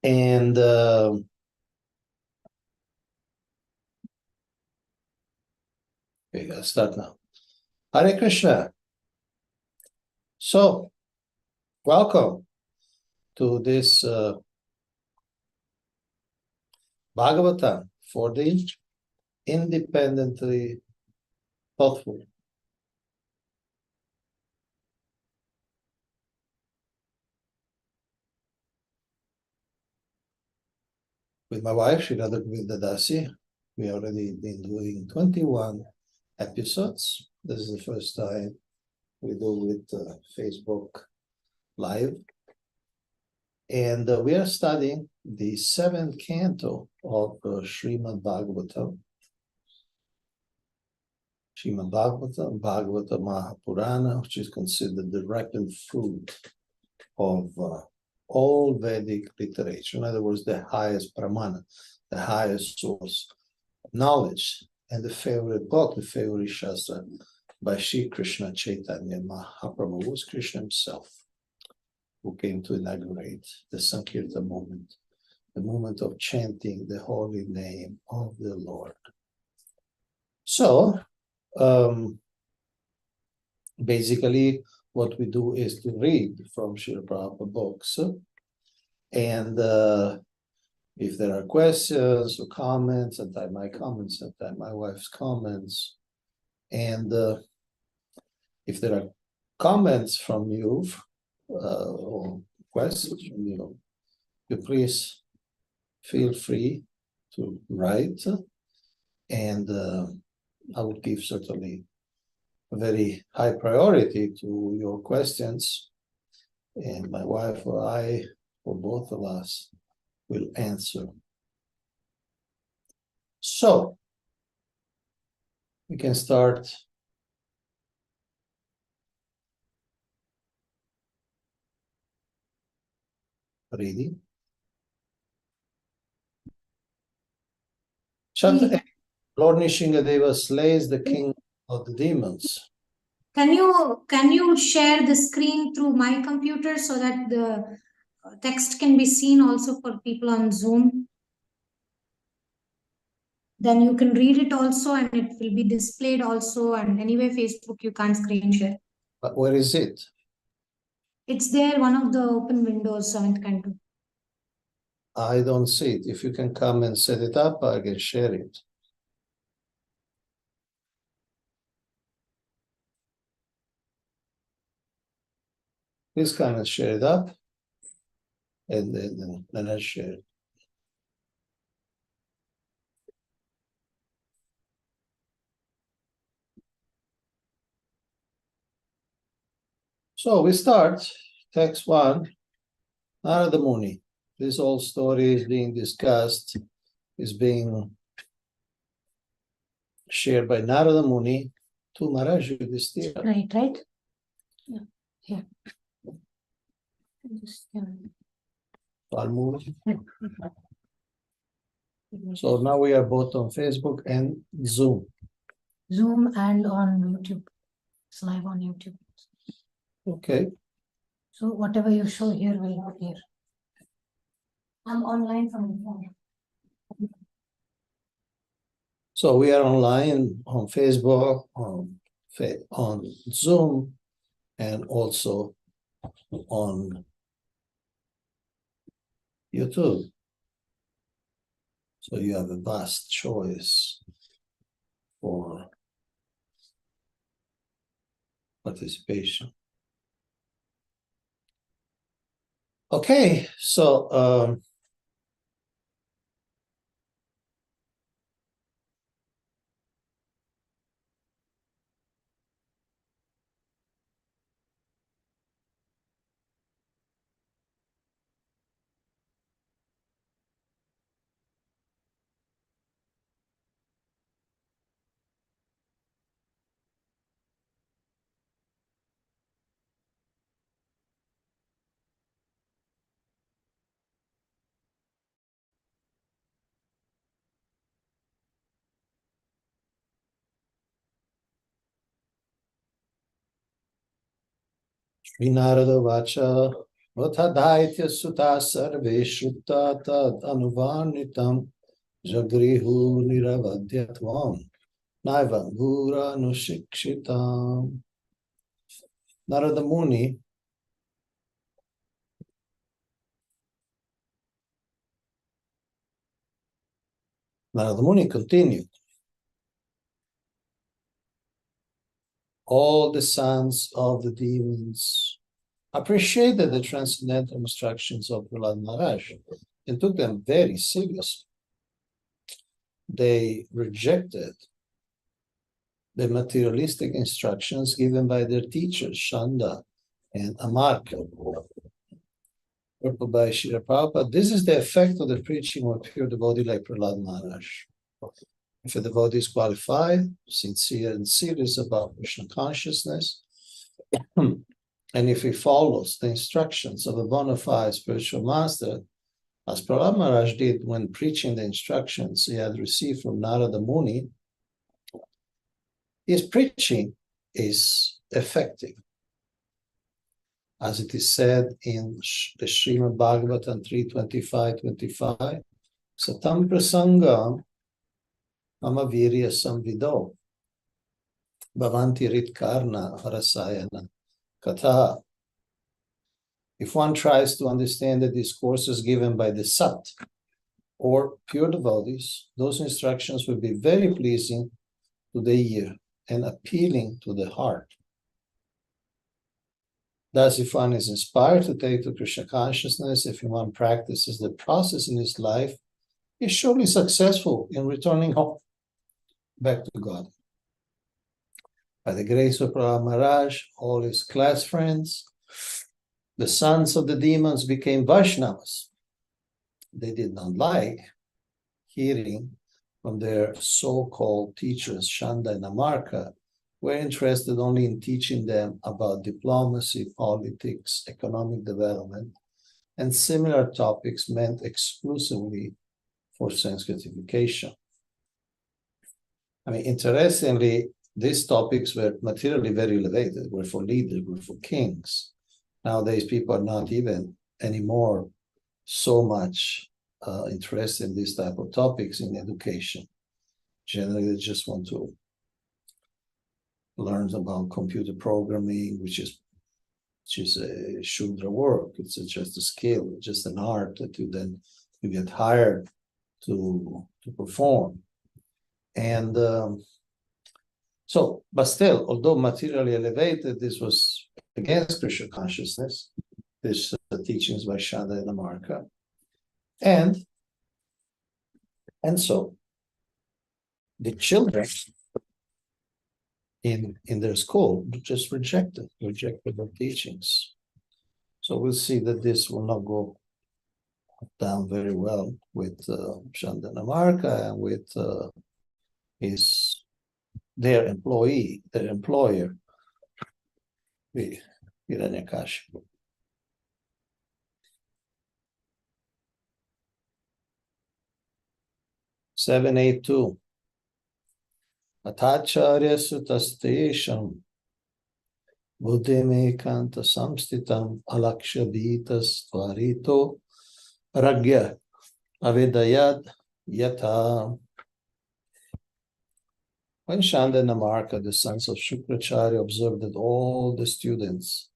And okay, I'll start now. Hare Krishna. So, welcome to this Bhagavatam for the independently thoughtful. With my wife, Shrila Dasi, we already been doing 21 episodes. This is the first time we do with Facebook Live. And we are studying the 7th canto of Srimad Bhagavatam. Srimad Bhagavatam, Bhagavata Mahapurana, which is considered the ripened fruit of all Vedic literature. In other words, the highest Pramana, the highest source of knowledge, and the favorite book, the favorite Shastra by Sri Krishna Chaitanya Mahaprabhu, was Krishna himself, who came to inaugurate the Sankirtan movement, the movement of chanting the holy name of the Lord. So, basically, what we do is to read from Srila Prabhupada books, and if there are questions or comments, sometimes my comments, sometimes my wife's comments, and if there are comments from you or questions from you, you please feel free to write, and I would give certainly a very high priority to your questions, and my wife or I, or both of us, will answer. So, we can start reading. Chapter 8. Lord Nishingadeva slays the king of the demons. Can you share the screen through my computer so that the text can be seen also for people on Zoom? Then you can read it also, and it will be displayed also. And anyway, Facebook you can't screen share. But where is it? It's there, one of the open windows, 7th canto. I don't see it. If you can come and set it up, I can share it. Please come and share it up, and then I'll share it. So we start text 1, Narada Muni. This whole story is being discussed, is being shared by Narada Muni to Maharaj Yudhishthira. Right? Yeah. So now we are both on Facebook and Zoom. Zoom and on YouTube. It's live on YouTube. Okay. So whatever you show here will appear. I'm online from the phone. So we are online on Facebook, on Zoom, and also on YouTube. So you have a vast choice for participation. Okay, so Sri Narada Vacha Vatadaitya sutta sarve shrutta tad anuvanitam jagrihu niravadhyatvam naivam bhura nushikshitam. Narada Muni continued. All the sons of the demons appreciated the transcendental instructions of Prahlāda Maharaj and took them very seriously. They rejected the materialistic instructions given by their teachers, Shanda and Amarka. By Srila Prabhupada, this is the effect of the preaching of a pure devotee like Prahlāda Maharaj. If a devotee is qualified, sincere and serious about Krishna consciousness, and if he follows the instructions of a bona fide spiritual master, as Prahlāda Maharaj did when preaching the instructions he had received from Narada Muni, his preaching is effective. As it is said in the Srimad Bhagavatam 3:25-25, Satam prasangam amavirya samvido bhavanti ritkarna harasayana katha. If one tries to understand the discourses given by the Sat or pure devotees, those instructions will be very pleasing to the ear and appealing to the heart. Thus, if one is inspired to take to Krishna consciousness, if one practices the process in his life, he is surely successful in returning home back to God. By the grace of Prahlāda Maharaj, all his class friends, the sons of the demons became Vaishnavas. They did not like hearing from their so-called teachers, Shanda and Amarka, were interested only in teaching them about diplomacy, politics, economic development, and similar topics meant exclusively for sense gratification. I mean, interestingly, these topics were materially very elevated, were for leaders, were for kings. Nowadays, people are not even anymore so much interested in this type of topics in education. Generally, they just want to learn about computer programming, which is a Shudra work. It's just a skill, just an art that you get hired to perform. And but still, although materially elevated, this was against Krishna consciousness, this teachings by Shanda and Amarka. And so the children in their school just rejected their teachings. So we'll see that this will not go down very well with Shanda and Amarka and with their employer, Hiranyakashipu. 782. Atacharya sutastesham buddhime kanta samstitam alakshabitas tvarito ragya avedayad yata. When Shanda and Amarka, the sons of Shukracharya, observed that all the students,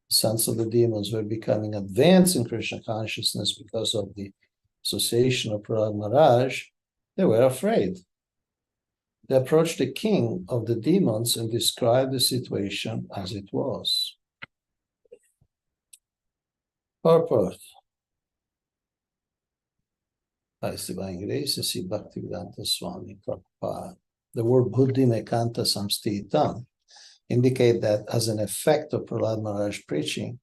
sons of the demons, were becoming advanced in Krishna consciousness because of the association of Prahlāda Maharaj, they were afraid. They approached the king of the demons and described the situation as it was. Purport. Bhaktivedanta Swami Prabhupada. The word buddhi mekanta samstitam indicate that as an effect of Prahlāda Maharaj preaching,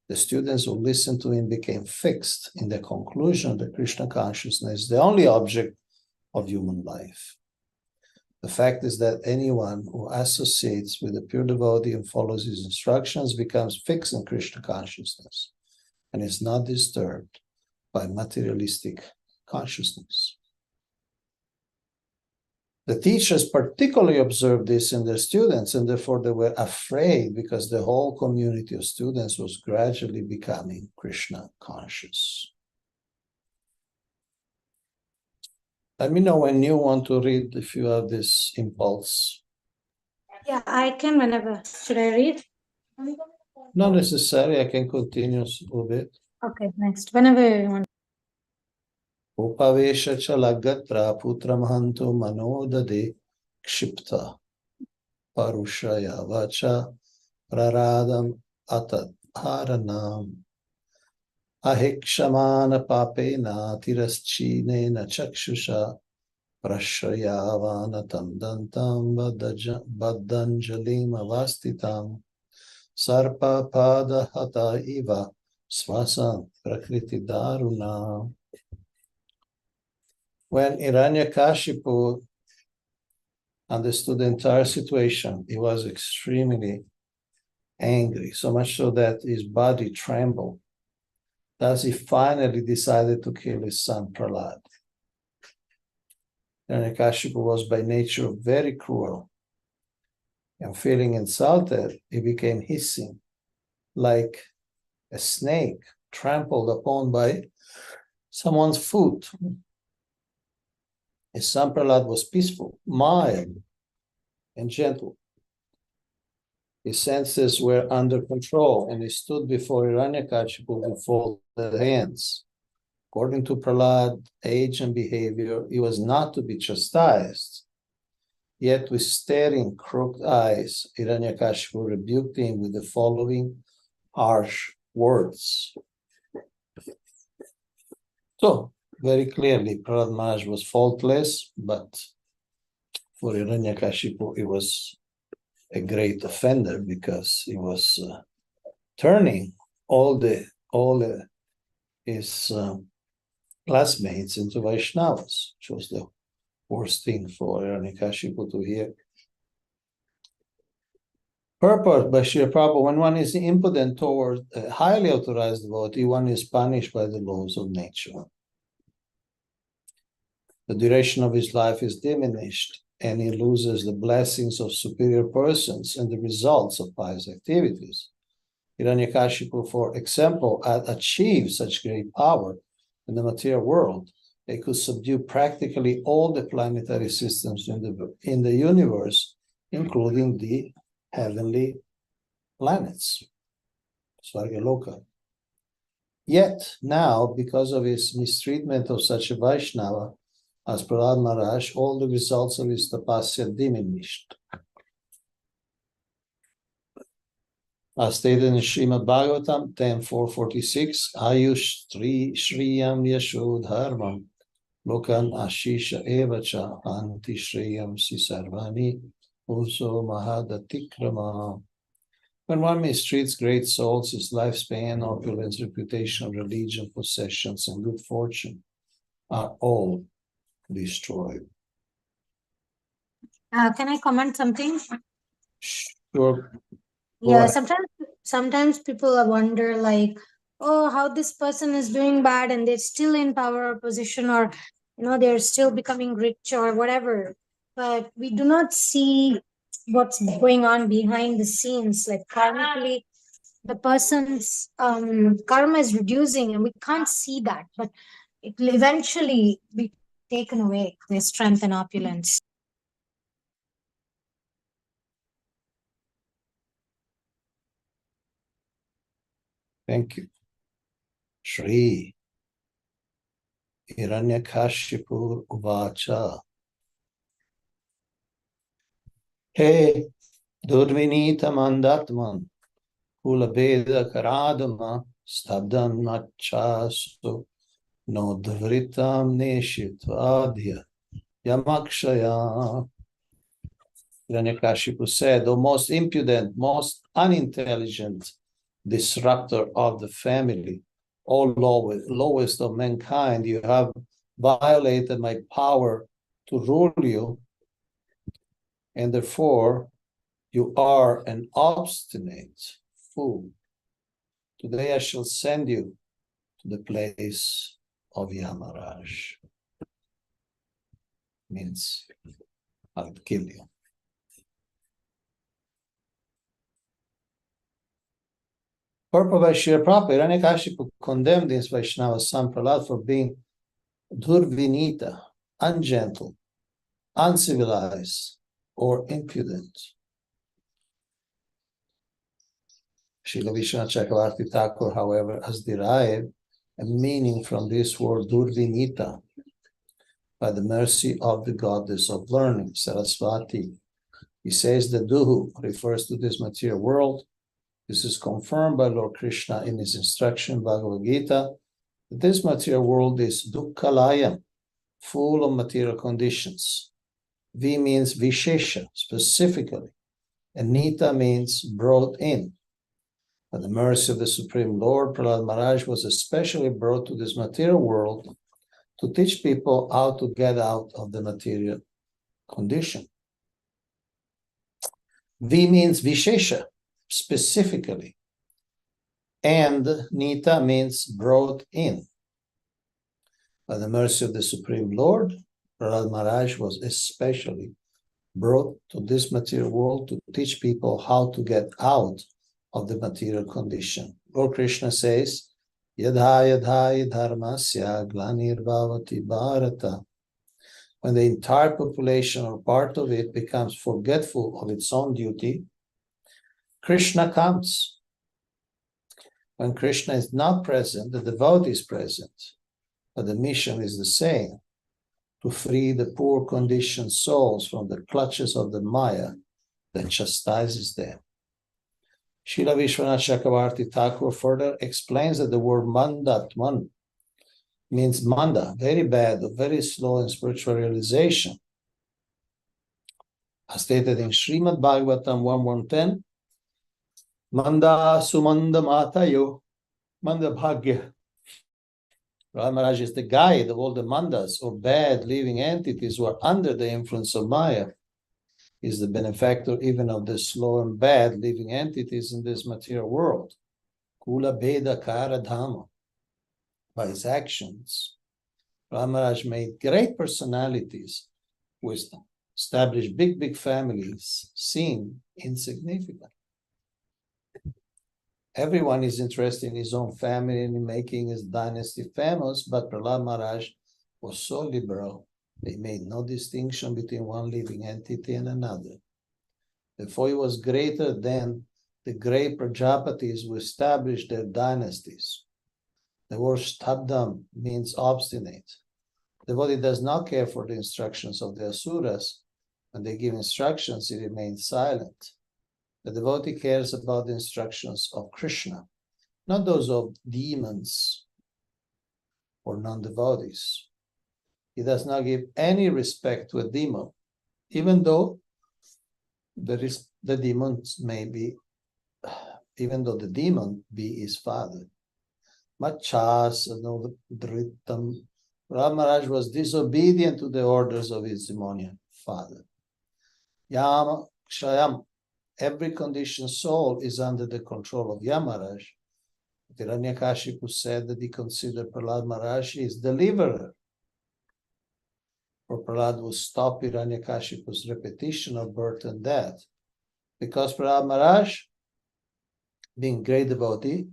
the students who listened to him became fixed in the conclusion that Krishna consciousness is the only object of human life. The fact is that anyone who associates with a pure devotee and follows his instructions becomes fixed in Krishna consciousness and is not disturbed by materialistic consciousness. The teachers particularly observed this in their students, and therefore they were afraid because the whole community of students was gradually becoming Krishna conscious. Let me know when you want to read, if you have this impulse. Yeah, I can whenever. Should I read? Not necessary, I can continue a little bit. Okay, next. Whenever you want. Upavesha chalagatra putramahantu manodade kshipta parushaya vacha praradam atadharanam ahikshamana papena tiraschinena chakshusha prashrayavanatam dantam baddanjalim avastitam sarpa pada hata iva swasam prakriti daruna. When Hiranyakashipu understood the entire situation, he was extremely angry, so much so that his body trembled. Thus, he finally decided to kill his son Prahlāda. Hiranyakashipu was by nature very cruel, and feeling insulted, he became hissing, like a snake trampled upon by someone's foot. His son Prahlāda was peaceful, mild, and gentle. His senses were under control, and he stood before Hiranyakashipu with folded hands. According to Prahlāda's age and behavior, he was not to be chastised. Yet with staring, crooked eyes, Hiranyakashipu rebuked him with the following harsh words. So, very clearly, Prahlāda Maharaj was faultless, but for Hiranyakashipu, he was a great offender because he was turning all his classmates into Vaishnavas, which was the worst thing for Hiranyakashipu to hear. Purport by Srila Prabhupada: when one is impudent toward a highly authorized devotee, one is punished by the laws of nature. The duration of his life is diminished, and he loses the blessings of superior persons and the results of pious activities. Hiranyakashipu, for example, had achieved such great power in the material world, they could subdue practically all the planetary systems in the universe, including the heavenly planets, Svargaloka. Yet now, because of his mistreatment of such a Vaishnava as Prahlāda Maharaj, all the results of his tapasya diminished. As stated in Srimad Bhagavatam 10.446, Ayush Shriyam Yasho Dharmam Lokan Ashisha Evacha Anti Shriyam Sisarvani Uso Mahadatikrama. When one mistreats great souls, his lifespan, opulence, reputation, religion, possessions, and good fortune are all destroyed. Can I comment something? Sure. Yeah, sometimes people wonder like, oh, how this person is doing bad and they're still in power or position, or they're still becoming rich or whatever. But we do not see what's going on behind the scenes. Like karmically, the person's karma is reducing, and we can't see that, but it will eventually be taken away, their strength and opulence. Thank you. Shri Hiranyakashipu Uvacha. He Durvinita Mandatman Kulabeda Karadama Stabdam Nachasu Nodvritam Neshitvadya Yamakshaya. Hiranyakashipu said, "O most impudent, most unintelligent disruptor of the family, O lowest of mankind, you have violated my power to rule you, and therefore you are an obstinate fool. Today I shall send you to the place of Yamaraj." Means I'll kill you. Purport by Srila Prabhupada, Hiranyakashipu condemned his Vaishnava son Prahlāda for being durvinita, ungentle, uncivilized, or impudent. Srila Vishwanath Chakravarti Thakur, however, has derived a meaning from this word durvinita by the mercy of the goddess of learning, Saraswati. He says that Duhu refers to this material world. This is confirmed by Lord Krishna in his instruction, Bhagavad Gita, that this material world is dukkhalayam, full of material conditions. V means vishesha, specifically, and Nita means brought in. By the mercy of the Supreme Lord, Prahlāda Maharaj was especially brought to this material world to teach people how to get out of the material condition. V means vishesha, specifically, and Nita means brought in. By the mercy of the Supreme Lord, Prahlāda Maharaj was especially brought to this material world to teach people how to get out of the material condition. Lord Krishna says, Yadha yadha dharmasya glanirvavati bharata. When the entire population or part of it becomes forgetful of its own duty, Krishna comes. When Krishna is not present, the devotee is present, but the mission is the same, to free the poor conditioned souls from the clutches of the Maya that chastises them. Srila Vishwanath Chakravarti Thakur further explains that the word mandatman means manda, very bad, or very slow in spiritual realization. As stated in Srimad Bhagavatam 1.1.10, manda sumanda matayo, manda bhagya. Prahlāda Maharaj is the guide of all the mandas, or bad living entities who are under the influence of Maya. He is the benefactor even of the slow and bad living entities in this material world. Kula Beda Kara Dhamma. By his actions, Prahlāda Maharaj made great personalities who established big families seem insignificant. Everyone is interested in his own family and in making his dynasty famous, but Prahlāda Maharaj was so liberal, they made no distinction between one living entity and another. Therefore, he was greater than the great Prajapatis who established their dynasties. The word stabdam means obstinate. The devotee does not care for the instructions of the asuras. When they give instructions, he remains silent. The devotee cares about the instructions of Krishna, not those of demons or non-devotees. He does not give any respect to a demon, even though the demons may be, even though the demon be his father. Machas no dritam. Prahlāda Maharaj was disobedient to the orders of his demoniac father. Yama Kshayam. Every conditioned soul is under the control of Yamaraj. Hiranyakashipu said that he considered Prahlāda Maharaj his deliverer. For Prahlāda would stop Hiranyakashipu's repetition of birth and death. Because Prahlāda Maharaj, being great devotee,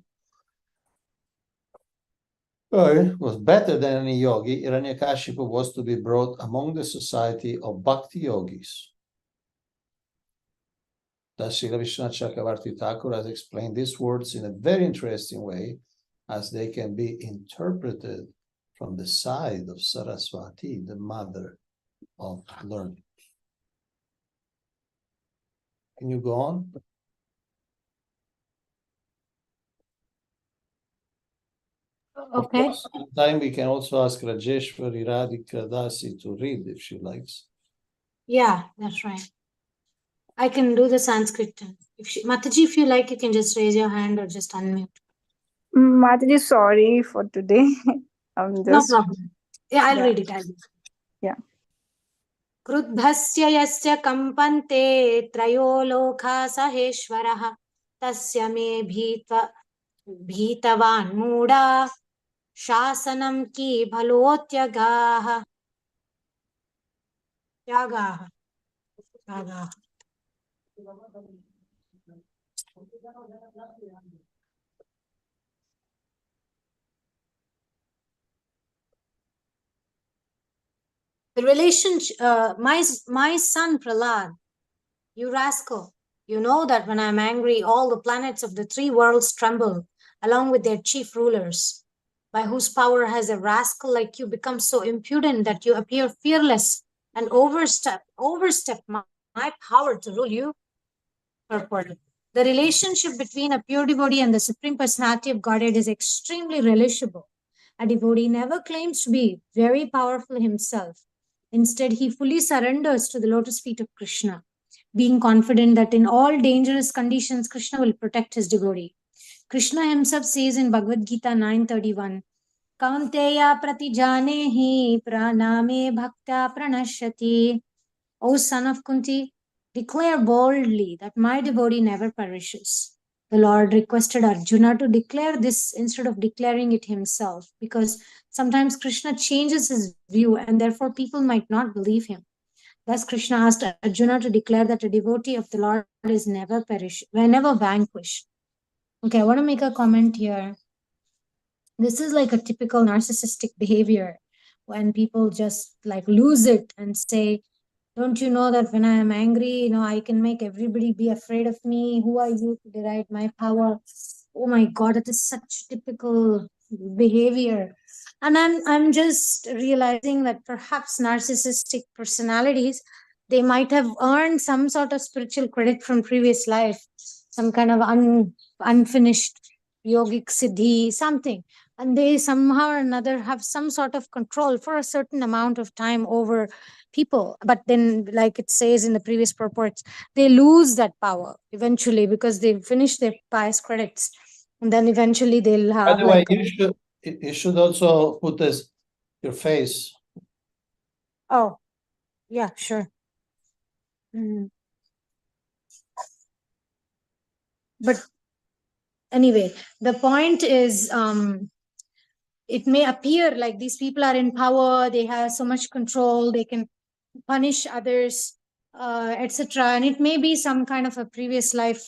was better than any yogi, Hiranyakashipu was to be brought among the society of bhakti yogis. Thus, Srila Vishwanath Chakravarti Thakur has explained these words in a very interesting way, as they can be interpreted from the side of Saraswati, the mother of learning. Can you go on? Okay. Sometime we can also ask Rajeshwari Radhika Dasi to read if she likes. Yeah, that's right. I can do the Sanskrit. Mataji, if you like, you can just raise your hand or just unmute. Mataji, sorry for today. I'm No just problem. Yeah, I'll read it. Yeah. क्रुद्धस्य यस्य कम्पन्ते त्रयो लोका सहेश्वरः तस्य मे भीतवान् मूढा शासनं की भलोत्यगाः त्यागाः. Raga. The relationship, my son Prahlāda, you rascal, you know that when I'm angry, all the planets of the three worlds tremble, along with their chief rulers, by whose power has a rascal like you become so impudent that you appear fearless and overstep my power to rule you? Purport. The relationship between a pure devotee and the Supreme Personality of Godhead is extremely relishable. A devotee never claims to be very powerful himself. Instead, he fully surrenders to the lotus feet of Krishna, being confident that in all dangerous conditions, Krishna will protect his devotee. Krishna himself says in Bhagavad Gita 9:31, Kaunteya pratijanehi praname bhaktya pranashyati. O son of Kunti, declare boldly that my devotee never perishes. The Lord requested Arjuna to declare this instead of declaring it himself, because sometimes Krishna changes his view and therefore people might not believe him. Thus, Krishna asked Arjuna to declare that a devotee of the Lord is never vanquished. Okay, I want to make a comment here. This is like a typical narcissistic behavior when people just like lose it and say, don't you know that when I am angry, I can make everybody be afraid of me? Who are you to deride my power? Oh my God, it is such typical behavior. And I'm just realizing that perhaps narcissistic personalities, they might have earned some sort of spiritual credit from previous life, some kind of unfinished yogic siddhi, something. And they somehow or another have some sort of control for a certain amount of time over people. But then, like it says in the previous purports, they lose that power eventually because they finish their pious credits. And then eventually they'll By have the way, like you should also put this your face. oh, yeah, sure. But anyway, the point is, it may appear like these people are in power, they have so much control, they can punish others, etc. And it may be some kind of a previous life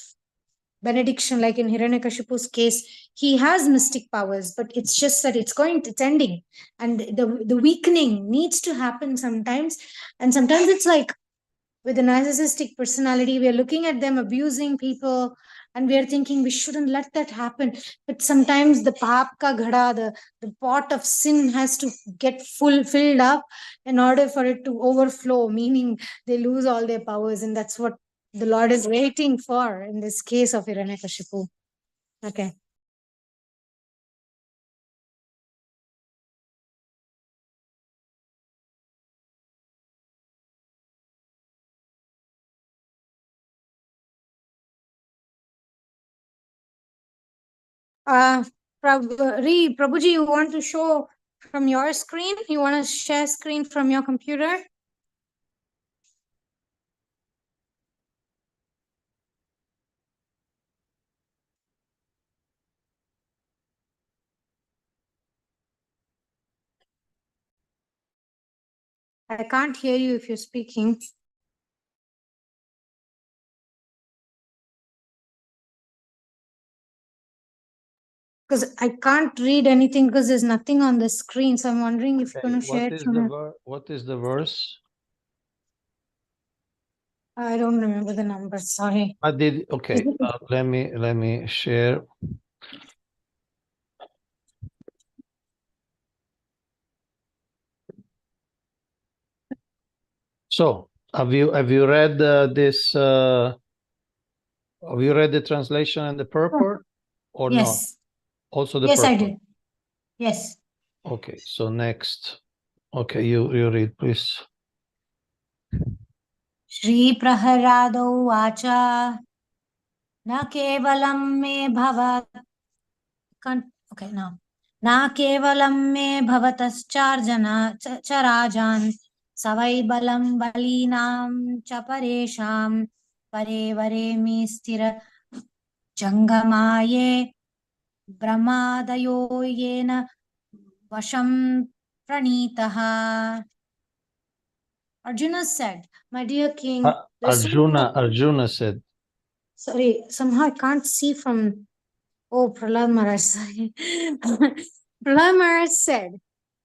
benediction, like in Hiranyakashipu's case, he has mystic powers, but it's just that it's ending, and the weakening needs to happen sometimes. And sometimes it's like with a narcissistic personality, we are looking at them abusing people, and we are thinking we shouldn't let that happen. But sometimes the paap ka ghada, the pot of sin has to get filled up in order for it to overflow, meaning they lose all their powers. And that's what the Lord is waiting for in this case of Hiranyakashipu. Okay. Prabhuji, you want to show from your screen? You want to share screen from your computer? I can't hear you if you're speaking. Because I can't read anything because there's nothing on the screen. So I'm wondering if you're going to share it. What is the verse? I don't remember the number. Sorry. Okay. Let me share. So have you read this? Have you read the translation and the purport or Yes. not? Also the Yes, purport. I did. Yes. Okay. So next. Okay, you read, please. Shri Prahlāda Vacha Na Kevalam Me Bhavat. Okay, now. Na Kevalam Me Bhavatascharjana Charajan Savai Balam Balinam Chaparesham Pare Vare Mi Stira Jangamaye Brahmadayo Yena Vasham Pranitaha. Arjuna said, my dear king, There's so many Arjuna said. Sorry, somehow I can't see from. Oh, Prahlāda Maharaj, sorry. Prahlāda Maharaj said,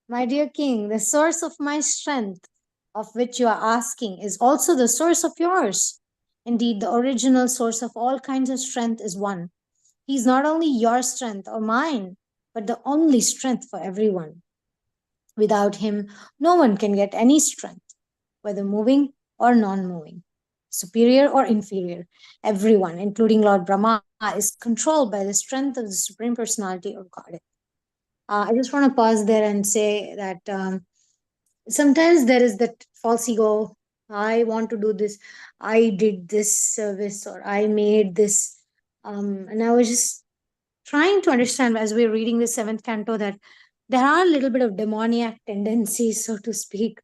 "My dear king, the source of my strength, of which you are asking, is also the source of yours. Indeed, the original source of all kinds of strength is one. He is not only your strength or mine, but the only strength for everyone. Without him, no one can get any strength, whether moving or non moving, superior or inferior. Everyone, including Lord Brahma, is controlled by the strength of the Supreme Personality of Godhead." I just want to pause there and say that sometimes there is that false ego. I want to do this. I did this service, or I made this. And I was just trying to understand as we're reading the seventh canto that there are a little bit of demoniac tendencies, so to speak,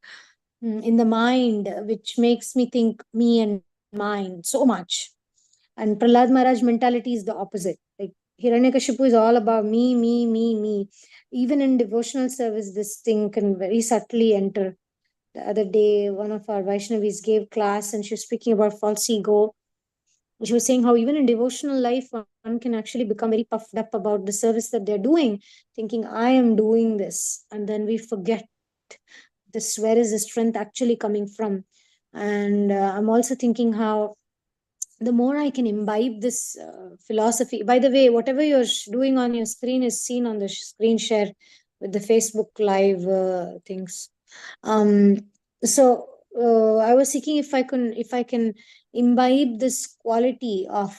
in the mind, which makes me think me and mine so much. And Prahlad Maharaj mentality is the opposite. Like Hiranyakashipu is all about me, me, me, me. Even in devotional service, this thing can very subtly enter. The other day, one of our Vaishnavis gave class and she was speaking about false ego. She was saying how even in devotional life, one can actually become very puffed up about the service that they're doing, thinking, I am doing this. And then we forget this, where is the strength actually coming from? And I'm also thinking how the more I can imbibe this philosophy. By the way, whatever you're doing on your screen is seen on the screen share with the Facebook Live things. So I was thinking if I can imbibe this quality of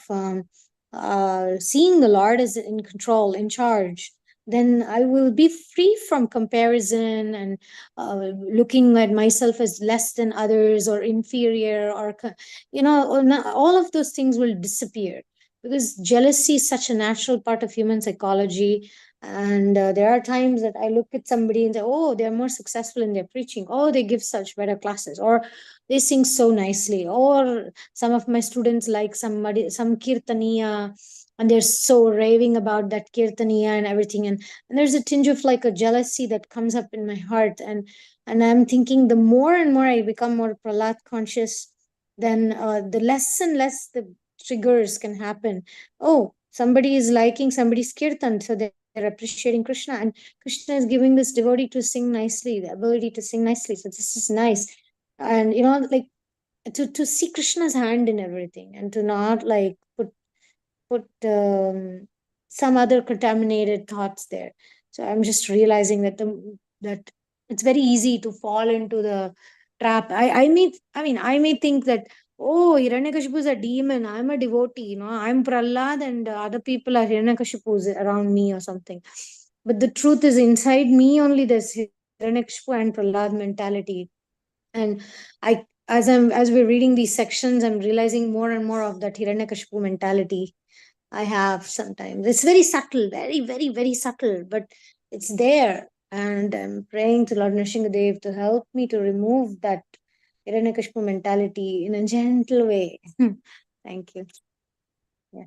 seeing the Lord as in control, in charge, then I will be free from comparison and looking at myself as less than others or inferior, or all of those things will disappear, because jealousy is such a natural part of human psychology. And there are times that I look at somebody and say, oh, they're more successful in their preaching, oh, they give such better classes, or they sing so nicely, or some of my students like some kirtaniya, and they're so raving about that kirtaniya and everything. And there's a tinge of like a jealousy that comes up in my heart. And I'm thinking the more and more I become more Prahlad conscious, then the less and less the triggers can happen. Oh, somebody is liking somebody's kirtan, so they're appreciating Krishna, and Krishna is giving this devotee to sing nicely, the ability to sing nicely. So this is nice. And like to see Krishna's hand in everything, and to not like put some other contaminated thoughts there. So I'm just realizing that that it's very easy to fall into the trap. I may think that, oh, Hiranyakashipu is a demon, I'm a devotee, I'm Prahlad, and other people are Hiranyakashipus around me or something. But the truth is, inside me only there's Hiranyakashipu and Prahlad mentality. And as we're reading these sections, I'm realizing more and more of that Hiranyakashipu mentality I have sometimes. It's very subtle, very, very, very subtle, but it's there. And I'm praying to Lord Nrsingadev to help me to remove that Hiranyakashipu mentality in a gentle way. Thank you. Yeah.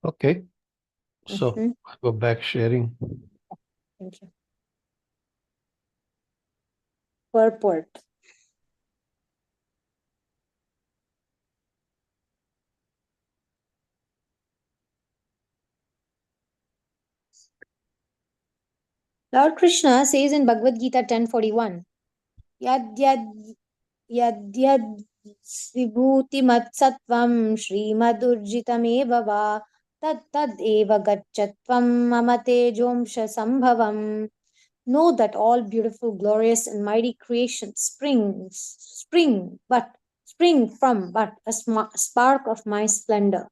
Okay. So I'll go back sharing. Thank you. Purport. Lord Krishna says in Bhagavad Gita 10:41, Yad yad yad yad vibhuti matsattvam srimadurjitameva va tad tad eva gachatvam mamate jomsha sambhavam. Know that all beautiful, glorious, and mighty creations spring from but a spark of my splendor.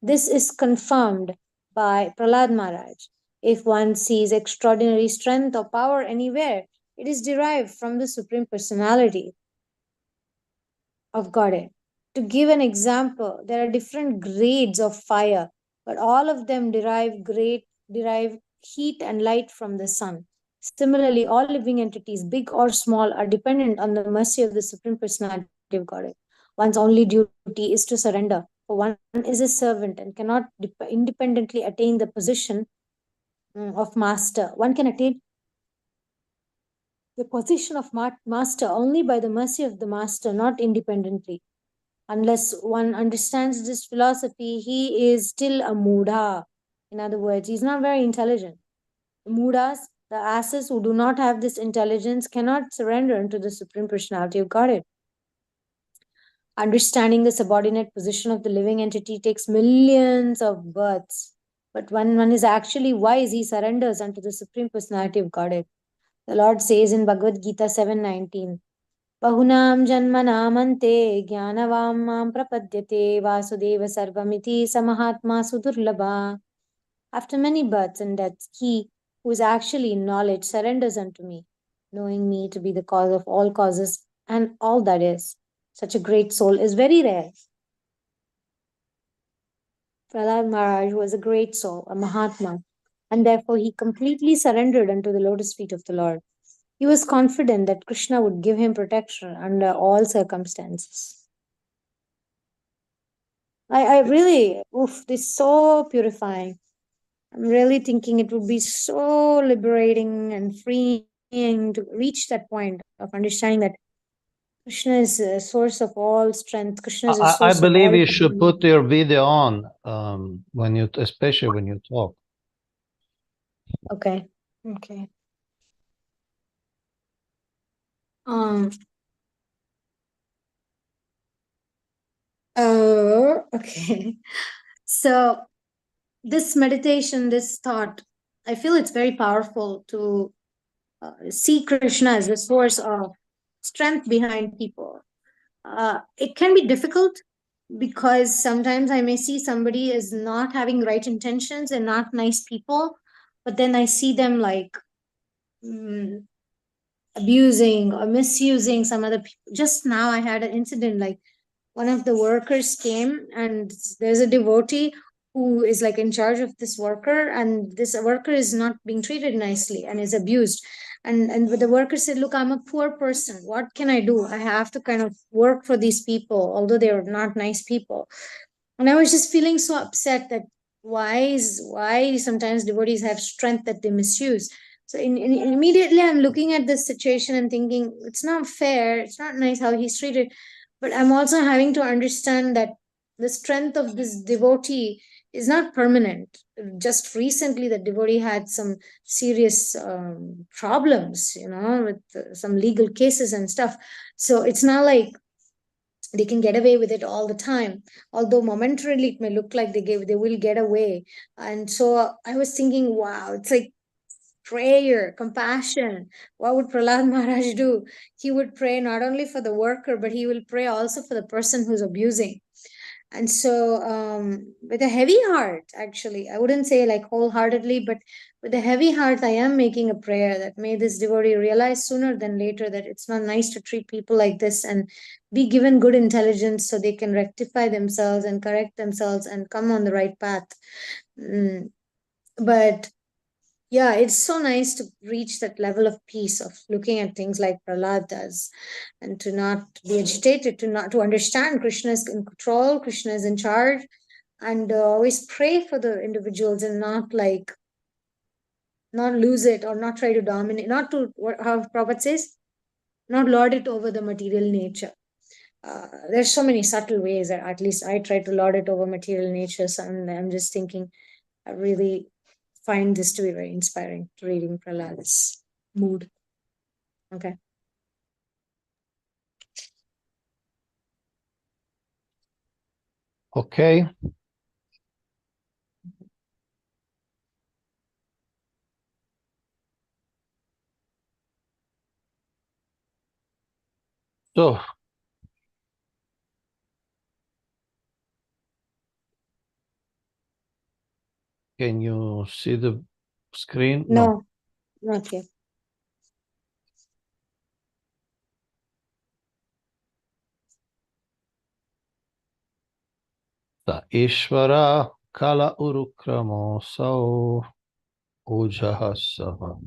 This is confirmed by Prahlad Maharaj. If one sees extraordinary strength or power anywhere, it is derived from the Supreme Personality of Godhead. To give an example, there are different grades of fire, but all of them derive heat and light from the sun. Similarly, all living entities, big or small, are dependent on the mercy of the Supreme Personality of Godhead. One's only duty is to surrender, for one is a servant and cannot independently attain the position of master. One can attain the position of master only by the mercy of the master, not independently. Unless one understands this philosophy, he is still a Mudha. In other words, he's not very intelligent. The Mudas, the asses who do not have this intelligence, cannot surrender unto the Supreme Personality of Godhead. Understanding the subordinate position of the living entity takes millions of births. But when one is actually wise, he surrenders unto the Supreme Personality of Godhead. The Lord says in Bhagavad Gita 7:19, Bahunam janmanamante jnanavam mam prapadyate vasudeva sarvamiti samahatma sudurlabha. After many births and deaths, he who is actually in knowledge surrenders unto me, knowing me to be the cause of all causes and all that is. Such a great soul is very rare. Prahlāda Maharaj was a great soul, a Mahatma, and therefore he completely surrendered unto the lotus feet of the Lord. He was confident that Krishna would give him protection under all circumstances. I really, this is so purifying. I'm really thinking it would be so liberating and freeing to reach that point of understanding that Krishna is a source of all strength. Krishna is a I source of believe all you should power. put your video on especially when you talk. Okay. Okay. Oh, okay. So this meditation, this thought, I feel it's very powerful to see Krishna as the source of strength behind people. It can be difficult because sometimes I may see somebody as not having right intentions and not nice people, but then I see them like abusing or misusing some other people. Just now I had an incident like one of the workers came and there's a devotee who is like in charge of this worker, and this worker is not being treated nicely and is abused. And the worker said, look, I'm a poor person, what can I do? I have to kind of work for these people although they're not nice people. And I was just feeling so upset that why sometimes devotees have strength that they misuse. So immediately I'm looking at this situation and thinking it's not fair, it's not nice how he's treated. But I'm also having to understand that the strength of this devotee is not permanent. Just recently the devotee had some serious problems, with some legal cases and stuff. So it's not like they can get away with it all the time, although momentarily it may look like they will get away. And so I was thinking, wow, it's like prayer, compassion. What would Prahlāda Maharaj do? He would pray not only for the worker, but he will pray also for the person who's abusing. And so with a heavy heart, actually, I wouldn't say like wholeheartedly, but with a heavy heart, I am making a prayer that may this devotee realize sooner than later that it's not nice to treat people like this, and be given good intelligence so they can rectify themselves and correct themselves and come on the right path. But yeah, it's so nice to reach that level of peace of looking at things like Prahlāda does, and to not be agitated, to understand Krishna is in control, Krishna is in charge, and always pray for the individuals and not lose it or not try to dominate, not to, how Prabhupada says, not lord it over the material nature. There's so many subtle ways that at least I try to lord it over material nature. So I'm just thinking, I really find this to be very inspiring, reading Prahlada's mood. Okay. Okay. So, can you see the screen? No, not yet. Sa Ishvara Kala Urukramo Sau Ujahasava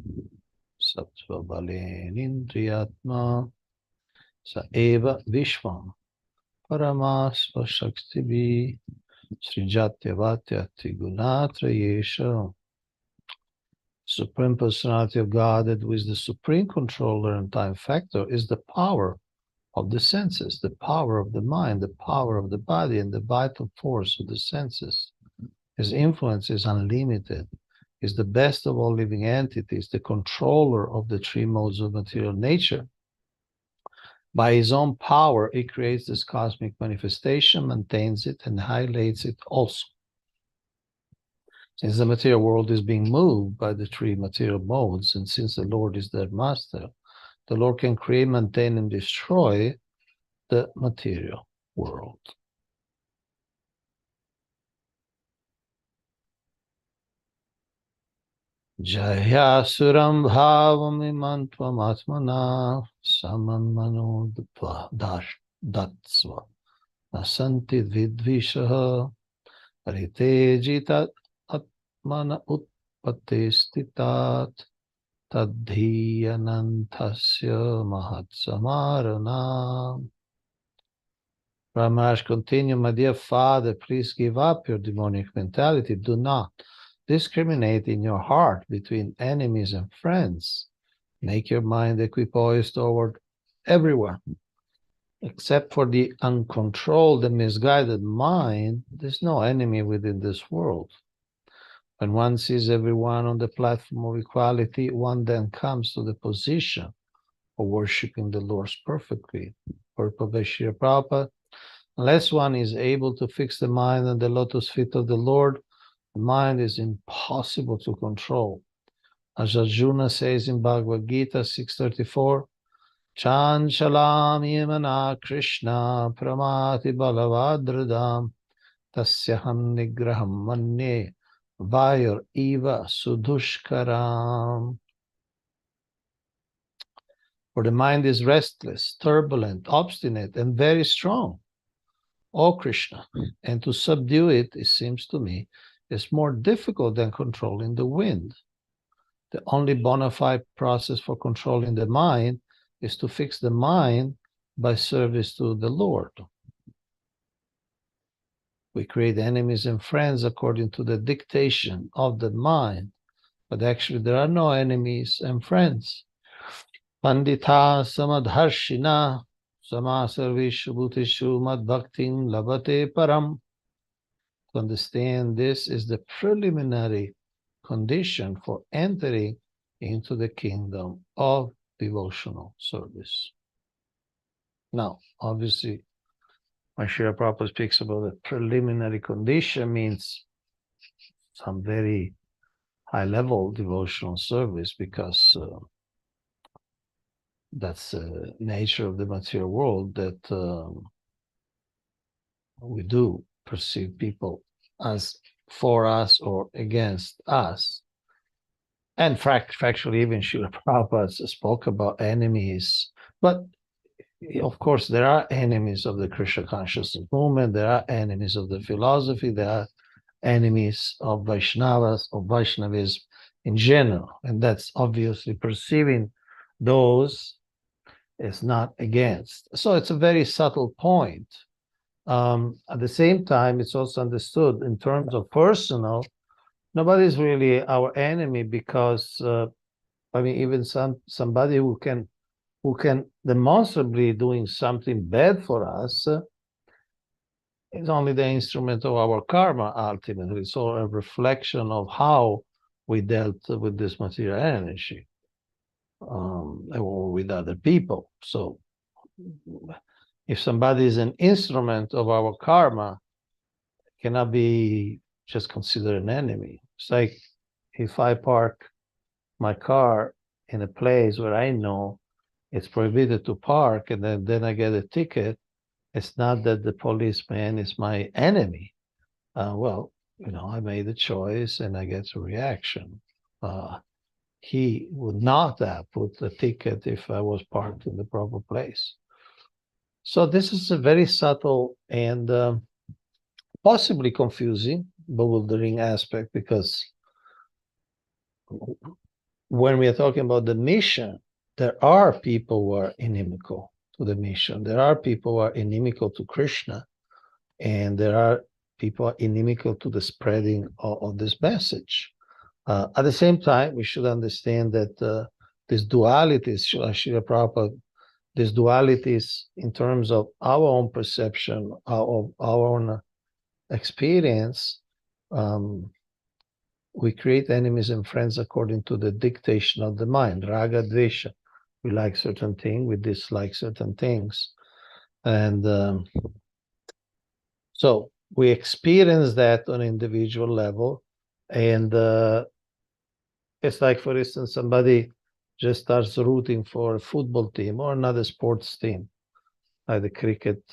Sattva Balenindriyatma Sa Eva Vishwam Paramasva Shaktibi Srijatyavati Atigunatra Yesha Supreme Personality of Godhead, who is the supreme controller and time factor, is the power of the senses, the power of the mind, the power of the body, and the vital force of the senses. His influence is unlimited, is the best of all living entities, the controller of the three modes of material nature. By his own power, he creates this cosmic manifestation, maintains it, and highlights it also. Since the material world is being moved by the three material modes, and since the Lord is their master, the Lord can create, maintain, and destroy the material world. Jaya suram bhavamimam tvamatmana samam mano datsva nasanti vidvishaha rite jita atmana utpatistitat tadhiyanantasya mahatsamarana. Ramash continue, my dear father, please give up your demonic mentality. Do not discriminate in your heart between enemies and friends. Make your mind equipoised toward everyone. Except for the uncontrolled and misguided mind, there's no enemy within this world. When one sees everyone on the platform of equality, one then comes to the position of worshiping the Lord perfectly. Purport by Srila Prabhupada. Unless one is able to fix the mind on the lotus feet of the Lord, the mind is impossible to control. As Arjuna says in Bhagavad Gita 6:34, Chanchalam yamana Krishna pramati balavadradam tasyaham nigraham manye vayur eva sudushkaram. For the mind is restless, turbulent, obstinate, and very strong. O Krishna, and to subdue it, it seems to me, is more difficult than controlling the wind. The only bona fide process for controlling the mind is to fix the mind by service to the Lord. We create enemies and friends according to the dictation of the mind, but actually there are no enemies and friends. Pandita samadharshina samasarvishu bhutishu madbhaktim labate param. To understand this is the preliminary condition for entering into the kingdom of devotional service. Now, obviously, when Srila Prabhupada speaks about the preliminary condition, means some very high-level devotional service, because that's the nature of the material world, that we do perceive people as for us or against us. And factually, even Srila Prabhupada spoke about enemies. But of course, there are enemies of the Krishna consciousness movement, there are enemies of the philosophy, there are enemies of Vaishnavas, of Vaishnavism in general. And that's obviously perceiving those is not against. So it's a very subtle point. At the same time, it's also understood in terms of personal, nobody's really our enemy, because I mean, even somebody who can demonstrably doing something bad for us is only the instrument of our karma. Ultimately, it's all a reflection of how we dealt with this material energy, or with other people. So if somebody is an instrument of our karma, cannot be just considered an enemy. It's like if I park my car in a place where I know it's prohibited to park, and then I get a ticket, it's not that the policeman is my enemy. Well, I made a choice and I get a reaction. He would not have put the ticket if I was parked in the proper place. So this is a very subtle and possibly confusing, bewildering aspect, because when we are talking about the mission, there are people who are inimical to the mission. There are people who are inimical to Krishna, and there are people who are inimical to the spreading of this message. At the same time, we should understand that this dualities, Srila Prabhupada, these dualities in terms of our own perception, of our own experience, we create enemies and friends according to the dictation of the mind, raga, dvesha. We like certain things, we dislike certain things. And so we experience that on an individual level. And it's like, for instance, somebody just starts rooting for a football team or another sports team. Like the cricket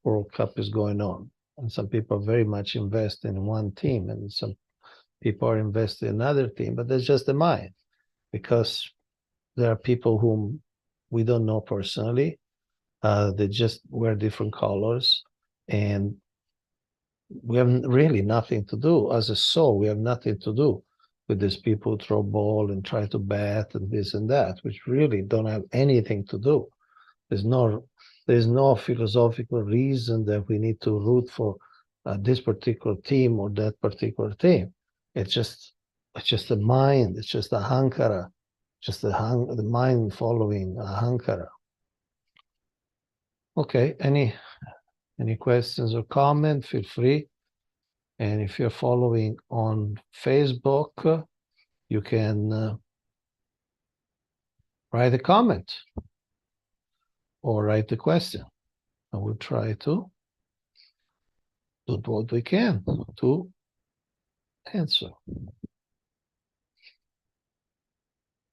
World Cup is going on. And some people very much invest in one team, and some people are invested in another team, but that's just the mind, because there are people whom we don't know personally. They just wear different colors, and we have really nothing to do as a soul. We have nothing to do with these people who throw ball and try to bat and this and that, which really don't have anything to do. There's no philosophical reason that we need to root for this particular team or that particular team. It's just the mind. It's just the ahankara, just the mind following ahankara. Okay, any questions or comment? Feel free. And if you're following on Facebook, you can write a comment or write the question. I will try to do what we can to answer.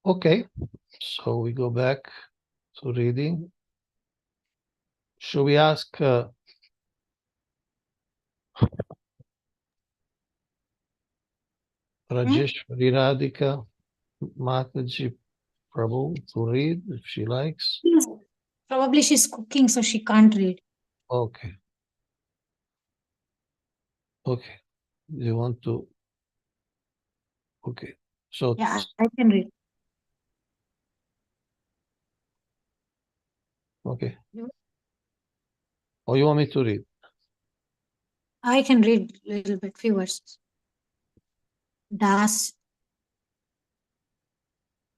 Okay, so we go back to reading. Should we ask Rajeshwari Radhika Mataji Prabhu to read if she likes? Probably she's cooking, so she can't read. Okay. Okay. You want to? Okay. So Yeah, I can read. okay. You- Or you want me to read? I can read a little bit, few verses.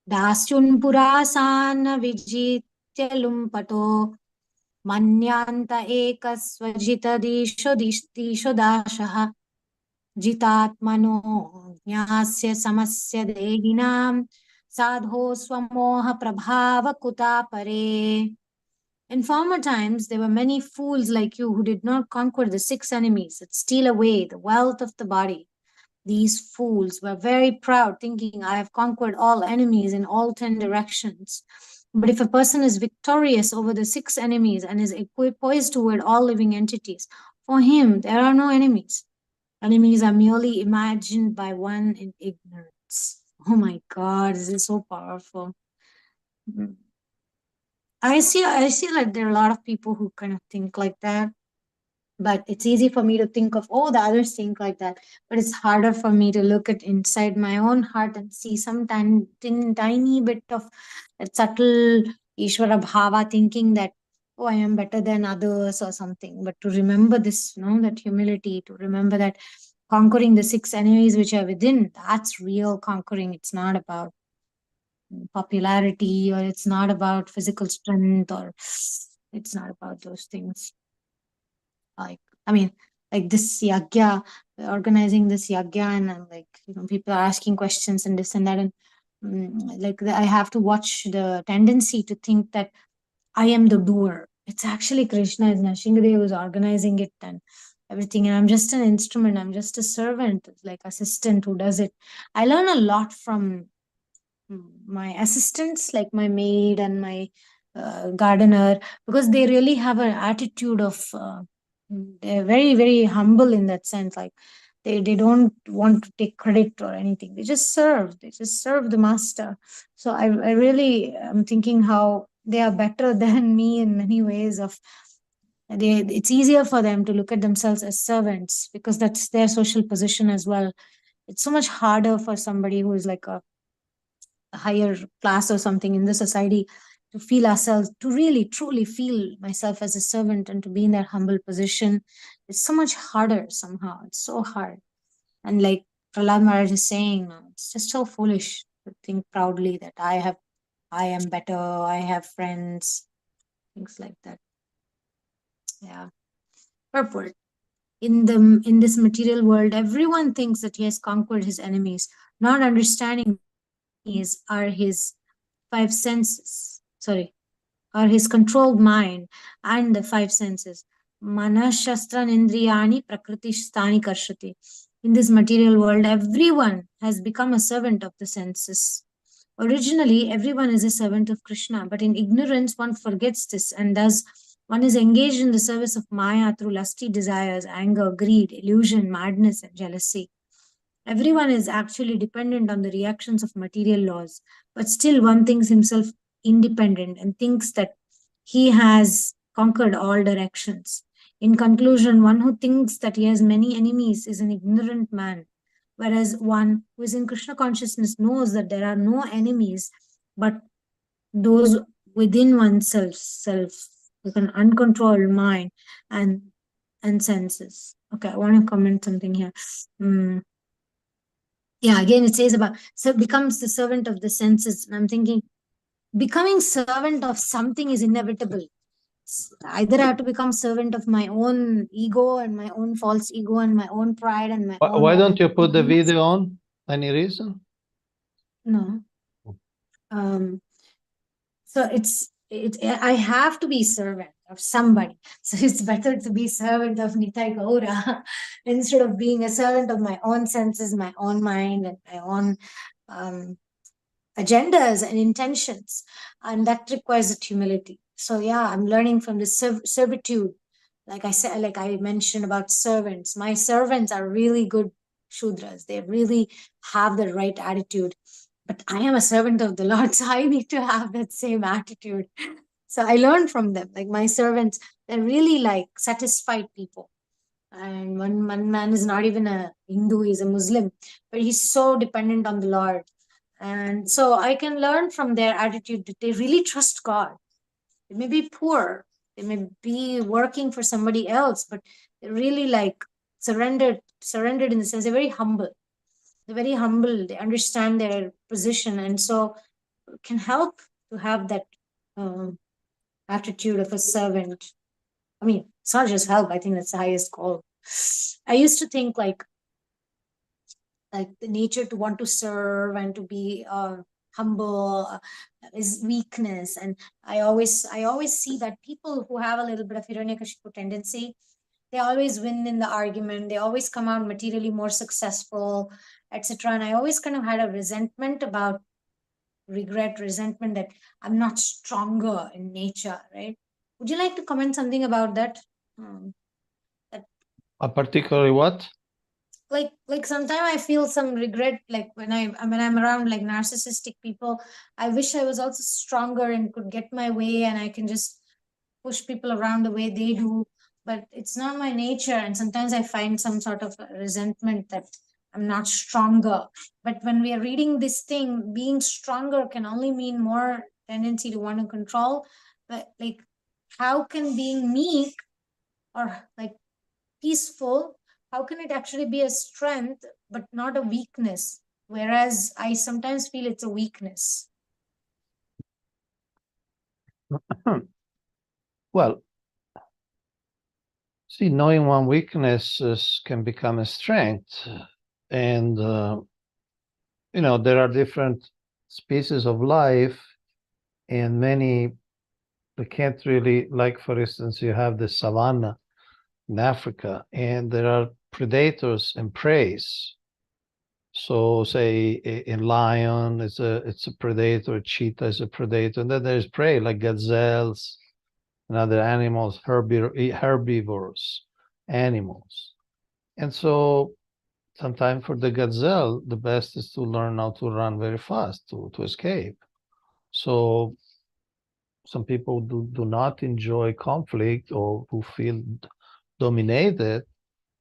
दास्युन् पुरासान् विजित्य लुम्पटो मन्यान्त एकस्वजितदीशो दिशो दाशः जितात्मनो ज्ञास्य समस्य देहिनां साधो स्वमोह प्रभाव कुतापरे. In former times, there were many fools like you who did not conquer the 6 enemies that steal away the wealth of the body. These fools were very proud, thinking, I have conquered all enemies in all 10 directions. But if a person is victorious over the 6 enemies and is poised toward all living entities, for him there are no enemies. Enemies are merely imagined by one in ignorance. Oh my God, this is so powerful. I see like there are a lot of people who kind of think like that. But it's easy for me to think of, oh, the others think like that. But it's harder for me to look at inside my own heart and see some tiny bit of that subtle Ishvara Bhava thinking that, oh, I am better than others or something. But to remember this, that humility, to remember that conquering the 6 enemies which are within, that's real conquering. It's not about popularity, or it's not about physical strength, or it's not about those things. Like this yagya, organizing this yagya, and people are asking questions and this and that, and I have to watch the tendency to think that I am the doer. It's actually Krishna, is Nrsimhadev who's organizing it and everything, and I'm just an instrument, I'm just a servant, like assistant who does it. I learn a lot from my assistants, like my maid and my gardener, because they really have an attitude of they're very, very humble in that sense. Like they don't want to take credit or anything. They just serve the master. So I really am thinking how they are better than me in many ways. It's easier for them to look at themselves as servants because that's their social position as well. It's so much harder for somebody who is like a higher class or something in the society to feel ourselves, to really truly feel myself as a servant and to be in that humble position. It's so much harder somehow. It's so hard. And like Prahlāda Maharaj is saying, no, it's just so foolish to think proudly that I am better, I have friends, things like that. Yeah. Purport. In this material world, everyone thinks that he has conquered his enemies, not understanding are his five senses. Or his controlled mind and the five senses. Manashastran indriyani prakritisthani karshati. In this material world, everyone has become a servant of the senses. Originally, everyone is a servant of Krishna, but in ignorance, one forgets this, and thus one is engaged in the service of Maya through lusty desires, anger, greed, illusion, madness, and jealousy. Everyone is actually dependent on the reactions of material laws, but still one thinks himself independent and thinks that he has conquered all directions. In conclusion, one who thinks that he has many enemies is an ignorant man, whereas one who is in Krishna consciousness knows that there are no enemies, but those within oneself, with an uncontrolled mind and senses. Okay, I want to comment something here. Yeah, again it says about becomes the servant of the senses, and I'm thinking becoming servant of something is inevitable. Either I have to become servant of my own ego and my own false ego and my own pride and my own. Why don't you put the video on? Any reason? No. So I have to be servant of somebody. So it's better to be servant of Nitai Gaura instead of being a servant of my own senses, my own mind, and my own agendas and intentions. And that requires that humility. So yeah, I'm learning from the servitude. Like I said, like I mentioned about servants. My servants are really good Shudras. They really have the right attitude. But I am a servant of the Lord, so I need to have that same attitude. So I learned from them. Like my servants, they're really like satisfied people. And one man is not even a Hindu, he's a Muslim, but he's so dependent on the Lord. And so I can learn from their attitude that they really trust God. They may be poor, they may be working for somebody else, but they're really like surrendered in the sense they're very humble. They're very humble, they understand their position, and so can help to have that attitude of a servant. I mean, it's not just help, I think that's the highest goal. I used to think like the nature to want to serve and to be humble is weakness. And I always see that people who have a little bit of Hiranyakashipu tendency, they always win in the argument, they always come out materially more successful, etc. And I always kind of had a resentment that I'm not stronger in nature, right? Would you like to comment something about that? Particularly what? Like sometimes I feel some regret, like when I'm around like narcissistic people, I wish I was also stronger and could get my way and I can just push people around the way they do, but it's not my nature. And sometimes I find some sort of resentment that I'm not stronger. But when we are reading this thing, being stronger can only mean more tendency to want to control. But like, how can being meek or like peaceful, how can it actually be a strength but not a weakness? Whereas I sometimes feel it's a weakness. Well, see, knowing one weakness can become a strength. And, there are different species of life, and many, they can't really, like, for instance, you have the savanna in Africa, and there are predators and preys. So say in lion, it's a predator, cheetah is a predator, and then there's prey like gazelles and other animals, herbivores, animals. And so sometimes for the gazelle, the best is to learn how to run very fast to escape. So some people do not enjoy conflict or who feel dominated.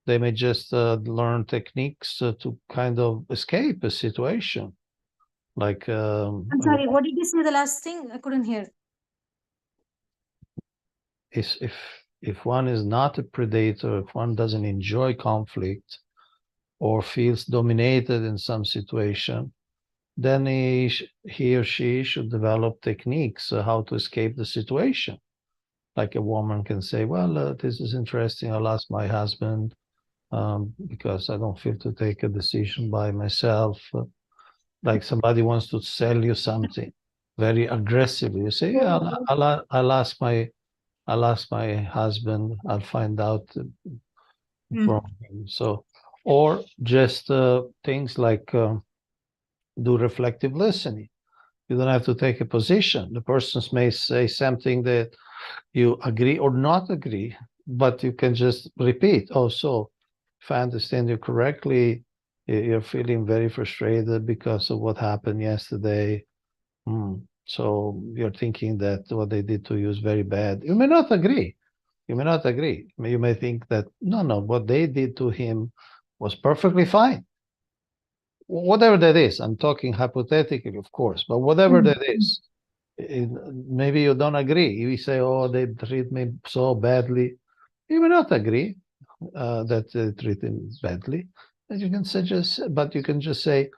They may just learn techniques to kind of escape a situation. Like I'm sorry, what did you say the last thing? I couldn't hear. Is if one is not a predator, if one doesn't enjoy conflict, or feels dominated in some situation, then he or she should develop techniques how to escape the situation. Like a woman can say, well, this is interesting. I'll ask my husband because I don't feel to take a decision by myself. Like somebody wants to sell you something very aggressively. You say, yeah, I'll ask my husband. I'll find out from him. So, or just things like do reflective listening. You don't have to take a position. The persons may say something that you agree or not agree, but you can just repeat. Oh, so if I understand you correctly, you're feeling very frustrated because of what happened yesterday. So you're thinking that what they did to you is very bad. You may not agree. You may not agree. You may think that, no, what they did to him was perfectly fine. Whatever that is, I'm talking hypothetically, of course, but whatever that is, maybe you don't agree. You say, oh, they treat me so badly. You may not agree that they treat him badly. And you can suggest, but you can just say,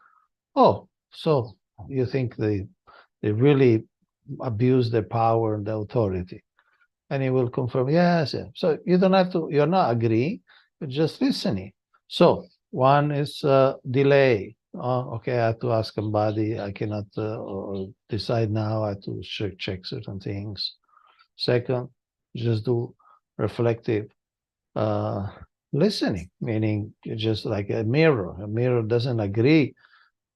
oh, so you think they really abuse their power and their authority. And he will confirm, yes. So you don't have to, you're not agreeing, you're just listening. So one is delay. Okay, I have to ask somebody. I cannot decide now. I have to check certain things. Second, just do reflective listening, meaning you're just like a mirror. A mirror doesn't agree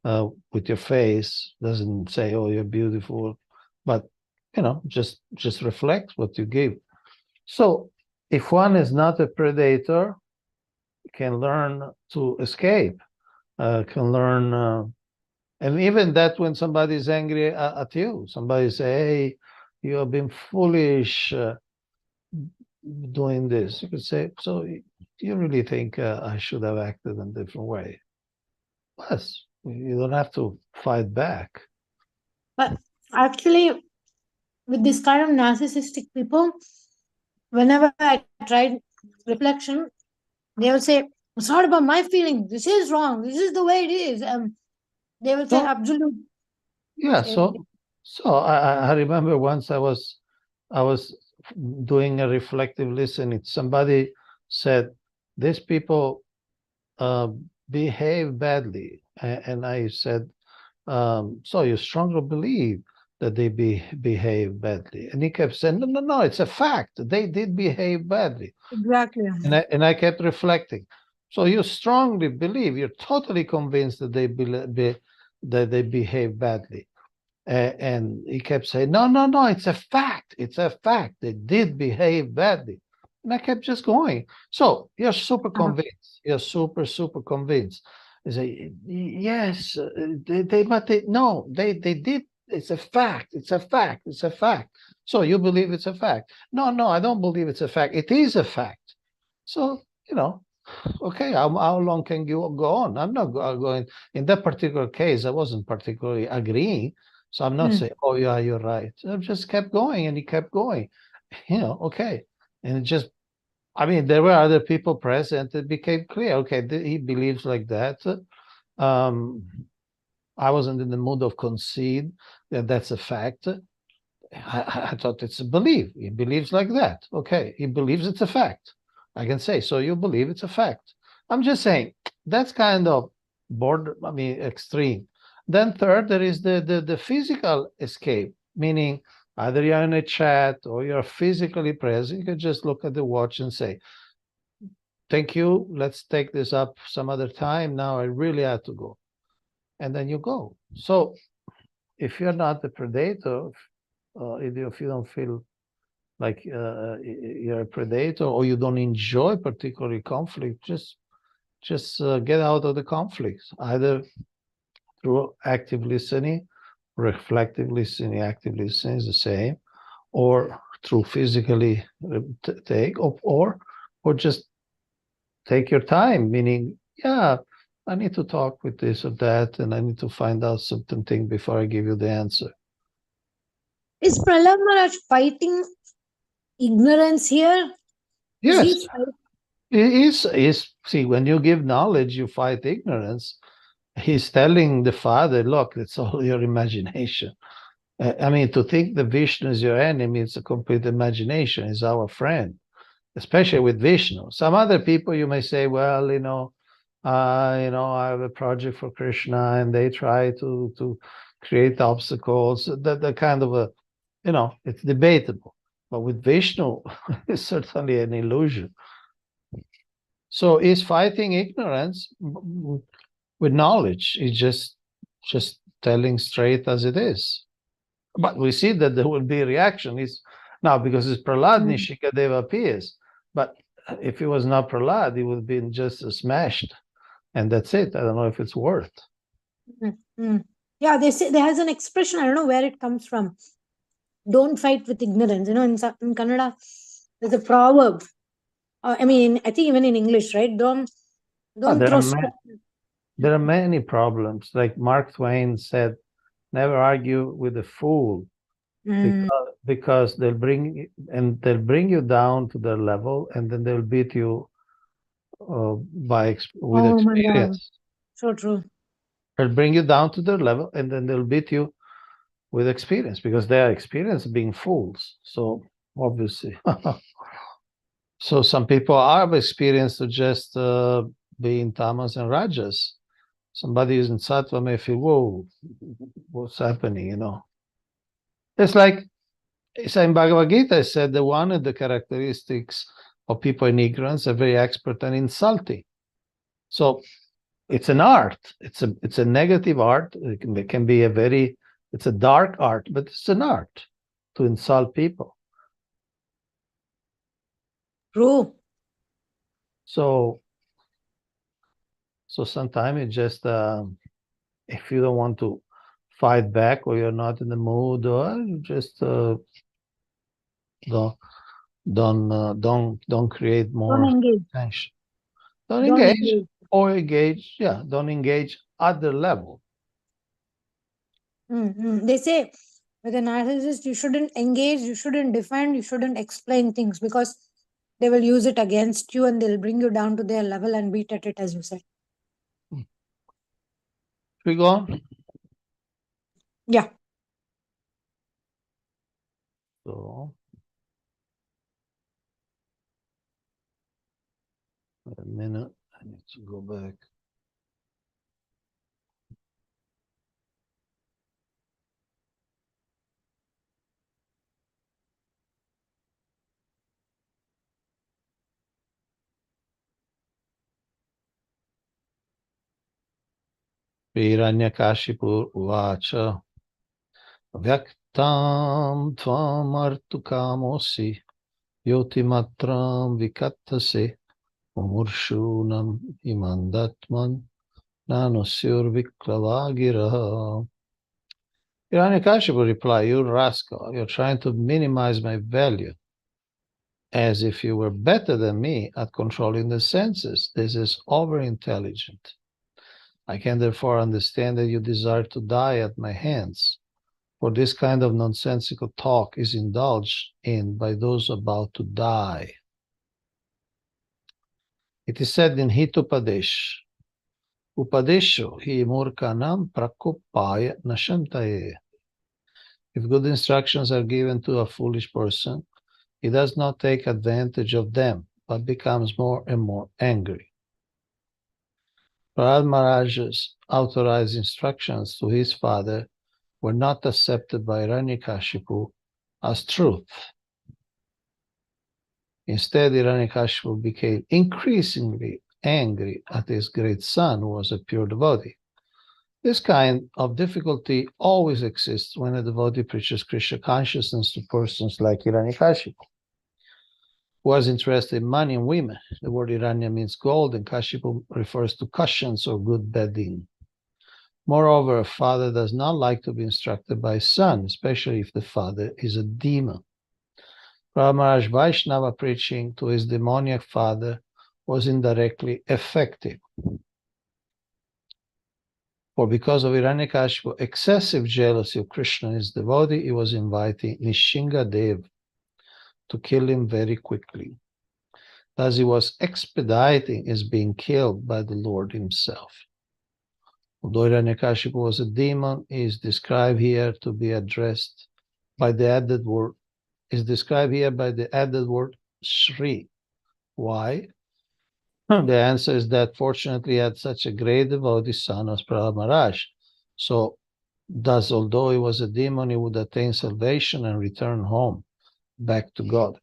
with your face, doesn't say, oh, you're beautiful, but just reflect what you give. So if one is not a predator, can learn to escape, can learn, and even that when somebody is angry at you, somebody say, hey, you have been foolish doing this. You could say, so you really think I should have acted in a different way? Yes, you don't have to fight back. But actually, with this kind of narcissistic people, whenever I tried reflection, they will say, it's not about my feelings. This is wrong. This is the way it is. They will say absolute. Yeah. So I remember once I was doing a reflective listening. Somebody said, these people behave badly. And I said, so you strongly believe that they behave badly? And he kept saying, no, it's a fact. They did behave badly. Exactly. And I kept reflecting. So you strongly believe, you're totally convinced that they behave badly. And he kept saying, no, it's a fact. It's a fact. They did behave badly. And I kept just going. So you're super convinced. You're super convinced. They say, yes, they did. It's a fact. It's a fact. It's a fact. So you believe it's a fact? No, I don't believe it's a fact. It is a fact. So, okay, how long can you go on? I'm not going, in that particular case, I wasn't particularly agreeing. So I'm not saying, oh, yeah, you're right. I just kept going and he kept going, okay. And it just, there were other people present. It became clear, okay, he believes like that. I wasn't in the mood of concede that that's a fact. I thought it's a belief. He believes like that. Okay, he believes it's a fact. I can say, so you believe it's a fact. I'm just saying, that's kind of extreme. Then third, there is the physical escape, meaning either you're in a chat or you're physically present. You can just look at the watch and say, thank you, let's take this up some other time. Now I really have to go. And then you go. So if you're not the predator, if you don't feel like you're a predator or you don't enjoy particularly conflict, just get out of the conflict, either through active listening, reflective listening. Active listening is the same, or through physically take, or just take your time, meaning, yeah, I need to talk with this or that, and I need to find out something before I give you the answer. Is Prahlāda Maharaj fighting ignorance here? Yes. See, when you give knowledge, you fight ignorance. He's telling the father, look, it's all your imagination. I mean, to think that Vishnu is your enemy, it's a complete imagination. He's our friend, especially with Vishnu. Some other people, you may say, well, I have a project for Krishna, and they try to create obstacles. That kind of a, it's debatable. But with Vishnu, it's certainly an illusion. So he's fighting ignorance with knowledge. He's just telling straight as it is. But we see that there will be reaction. Now, because it's Prahlāda, Nishikadeva appears. But if it was not Prahlāda, he would have been just smashed. And that's it. I don't know if it's worth. Yeah, they say there has an expression. I don't know where it comes from. Don't fight with ignorance. In Kannada, there's a proverb. I think even in English, right? Don't throw. There are many problems. Like Mark Twain said, never argue with a fool, because they'll bring you down to their level, and then they'll beat you with experience. So true. They'll bring you down to their level, and then they'll beat you with experience, because they are experienced being fools. So obviously, so some people are experienced to just be in tamas and rajas. Somebody who's in sattva may feel, whoa, what's happening? It's like in Bhagavad Gita, it said that one of the characteristics of people in ignorance are very expert and insulting. So it's an art. It's a negative art. It can be it's a dark art, but it's an art to insult people. True. So sometimes it just, if you don't want to fight back, or you're not in the mood, or you just don't create more tension. Don't engage. Or engage. Yeah, don't engage at the level. They say with a narcissist, you shouldn't engage, you shouldn't defend, you shouldn't explain things, because they will use it against you, and they'll bring you down to their level and beat at it, as you said. We go on? Yeah. So, a minute, I need to go back. Hiranyakashipu uvacha vyaktam tvam artukamosi yotimatram vikattase mumurshunam imandatman nanosyur viklavagiraha. Hiranyakashipu replied, you rascal, you're trying to minimize my value, as if you were better than me at controlling the senses. This is over-intelligent. I can therefore understand that you desire to die at my hands, for this kind of nonsensical talk is indulged in by those about to die. It is said in Hitopadesh, Upadesho hi murkanam prakupaya nashantaye. If good instructions are given to a foolish person, he does not take advantage of them, but becomes more and more angry. Prahlāda Maharaj's authorized instructions to his father were not accepted by Hiranyakashipu as truth. Instead, Hiranyakashipu became increasingly angry at his great son, who was a pure devotee. This kind of difficulty always exists when a devotee preaches Krishna consciousness to persons like Hiranyakashipu, who was interested in money and women. The word Hiranya means gold, and Kashipu refers to cushions or good bedding. Moreover, a father does not like to be instructed by his son, especially if the father is a demon. Prahlāda Maharaj Vaishnava preaching to his demoniac father was indirectly effective. For because of Hiranyakashipu's excessive jealousy of Krishna and his devotee, he was inviting Nishingadev to kill him very quickly. Thus he was expediting his being killed by the Lord himself. Although Hiranyakashipu was a demon, he is described here to be addressed by the added word, Shri. Why? The answer is that fortunately he had such a great devotee son as Prahlāda Maharaj. So, thus, although he was a demon, he would attain salvation and return home, back to God.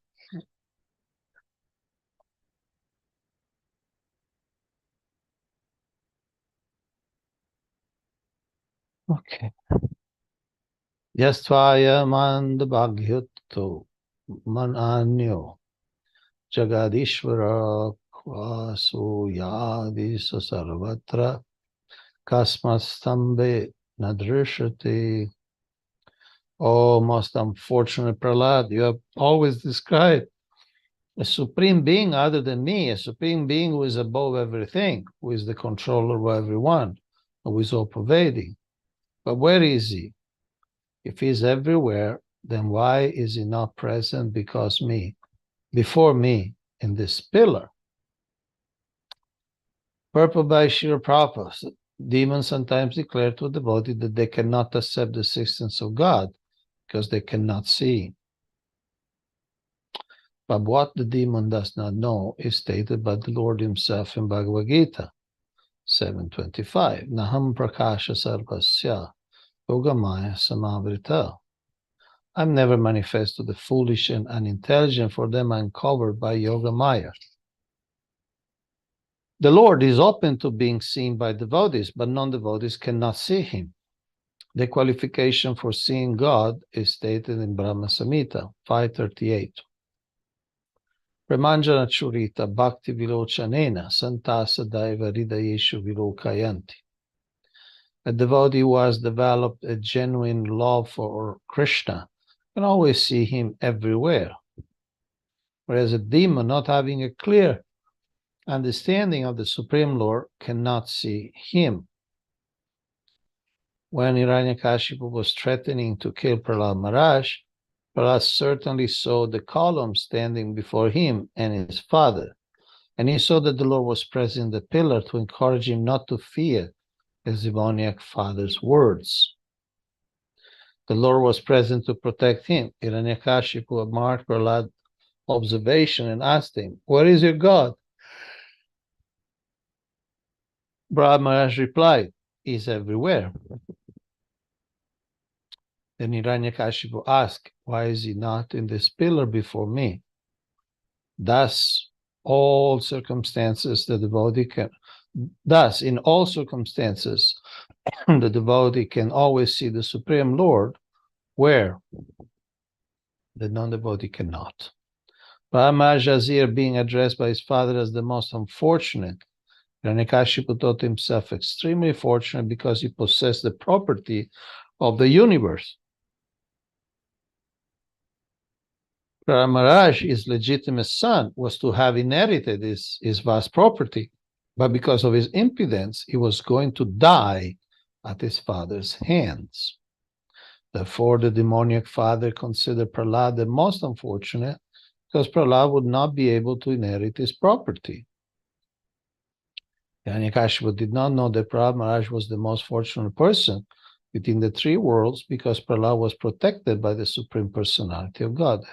Okay. Yastvaya mandabhagyutto mananyo jagadishvara kvaso yadi sarvatra kasmastambe nadrishati. Oh, most unfortunate Prahlāda, you have always described a supreme being other than me, a supreme being who is above everything, who is the controller of everyone, who is all pervading. But where is he? If he is everywhere, then why is he not present before me in this pillar? Purport by Srila Prabhupada, demons sometimes declare to a devotee that they cannot accept the existence of God because they cannot see. But what the demon does not know is stated by the Lord himself in Bhagavad Gita 7:25. Naham prakasha sarvasya yogamaya samavrita. I'm never manifest to the foolish and unintelligent, for them I'm covered by yogamaya. The Lord is open to being seen by devotees, but non-devotees cannot see him. The qualification for seeing God is stated in Brahma Samhita 5:38. Premanjana churita bhakti vilochanena santasa daiva hridayeshu vilokayanti. A devotee who has developed a genuine love for Krishna can always see him everywhere. Whereas a demon not having a clear understanding of the Supreme Lord cannot see him. When Hiranyakashipu was threatening to kill Prahlāda Maharaj, Prahlāda certainly saw the column standing before him and his father, and he saw that the Lord was present in the pillar to encourage him not to fear his demoniac father's words. The Lord was present to protect him. Hiranyakashipu marked Prahlāda's observation and asked him, "Where is your God?" Prahlāda Maharaj replied, "He's everywhere." Then Hiranyakashipu asked, "Why is he not in this pillar before me?" Thus, in all circumstances, the devotee can always see the Supreme Lord, where the non-devotee cannot. Prahlāda Maharaj is here being addressed by his father as the most unfortunate. Hiranyakashipu thought himself extremely fortunate because he possessed the property of the universe. Prahlāda Maharaj, his legitimate son, was to have inherited his vast property, but because of his impudence, he was going to die at his father's hands. Therefore, the demoniac father considered Prahlāda the most unfortunate because Prahlāda would not be able to inherit his property. Hiranyakashipu did not know that Prahlāda Maharaj was the most fortunate person within the three worlds because Prahlāda was protected by the Supreme Personality of God.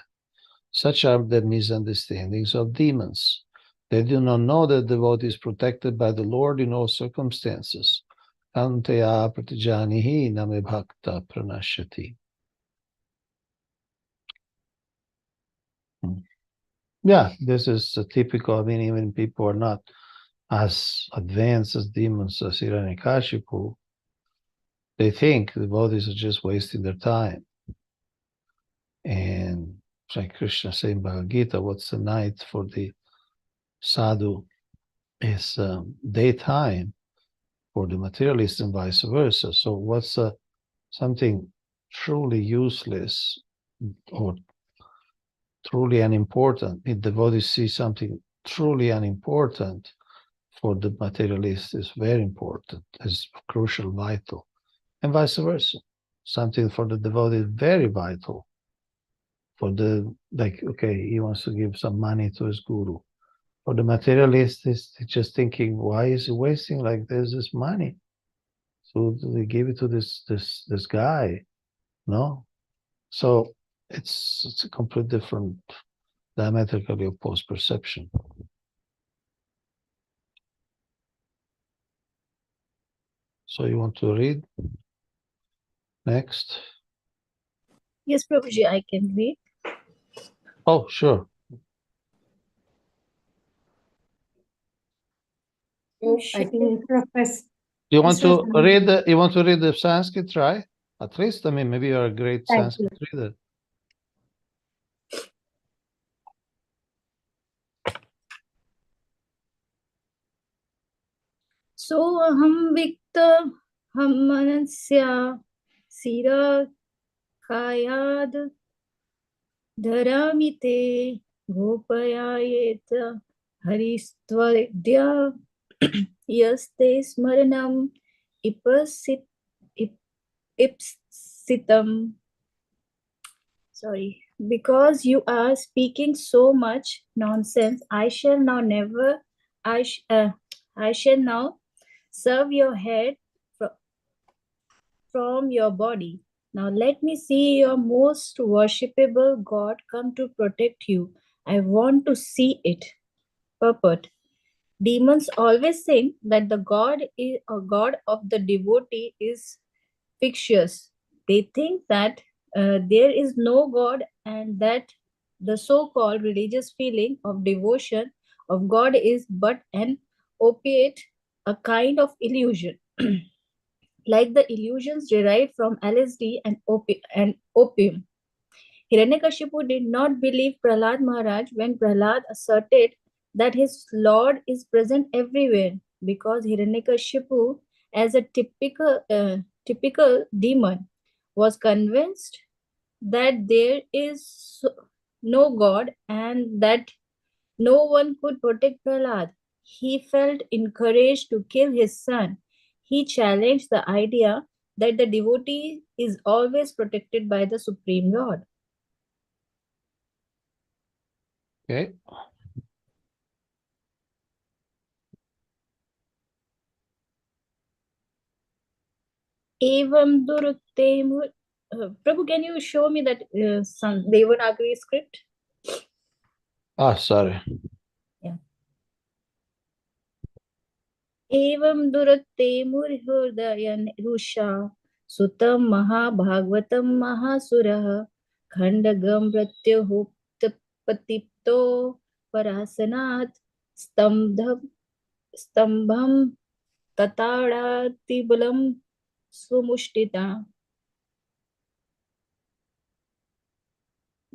Such are the misunderstandings of demons. They do not know that the devotee is protected by the Lord in all circumstances. Anteya pratijanihi name bhakta pranashati. Yeah, this is typical. I mean, even people are not as advanced as demons as Hiranyakashipu. They think the devotees are just wasting their time. And Sri Krishna saying Bhagavad Gita, what's the night for the sadhu is daytime for the materialist and vice versa. So what's something truly useless or truly unimportant? If devotees see something truly unimportant, for the materialist is very important, is crucial, vital, and vice versa. Something for the devotee is very vital. For the, like, okay, he wants to give some money to his guru. For the materialist, is just thinking, why is he wasting like this money? So they give it to this guy, no? So it's a complete different, diametrically opposed perception. So you want to read next? Yes, Prabhuji, I can read. Oh, sure. Oh, I think Professor. You want to Professor- read the Sanskrit, right? At least, I mean, maybe you're a great Thank you. Sanskrit reader. So aham vikta hammanasya sira kayad dharamite gopayayet haristvaridya yaste smaranam ipasit ipsitam. Sorry, because you are speaking so much nonsense, I shall now serve your head from your body. Now let me see your most worshipable God come to protect you. I want to see it. Purport. Demons always think that the God of the devotee is fictitious. They think that there is no God and that the so-called religious feeling of devotion of God is but an opiate, a kind of illusion. Like the illusions derived from LSD and opium. Hiranyakashipu did not believe Prahlad Maharaj when Prahlad asserted that his Lord is present everywhere, because Hiranyakashipu, as a typical demon, was convinced that there is no God and that no one could protect Prahlad. He felt encouraged to kill his son. He challenged the idea that the devotee is always protected by the Supreme Lord. Okay. Evam durukte Prabhu, can you show me that some Devanagari script? Ah, sorry. Yeah. Evam durukte murhurdayan rusha sutam mahabhagvatam mahasuraha khandagam pratyahuptapatipto parasanat stambham tatadatibalam sumuштita.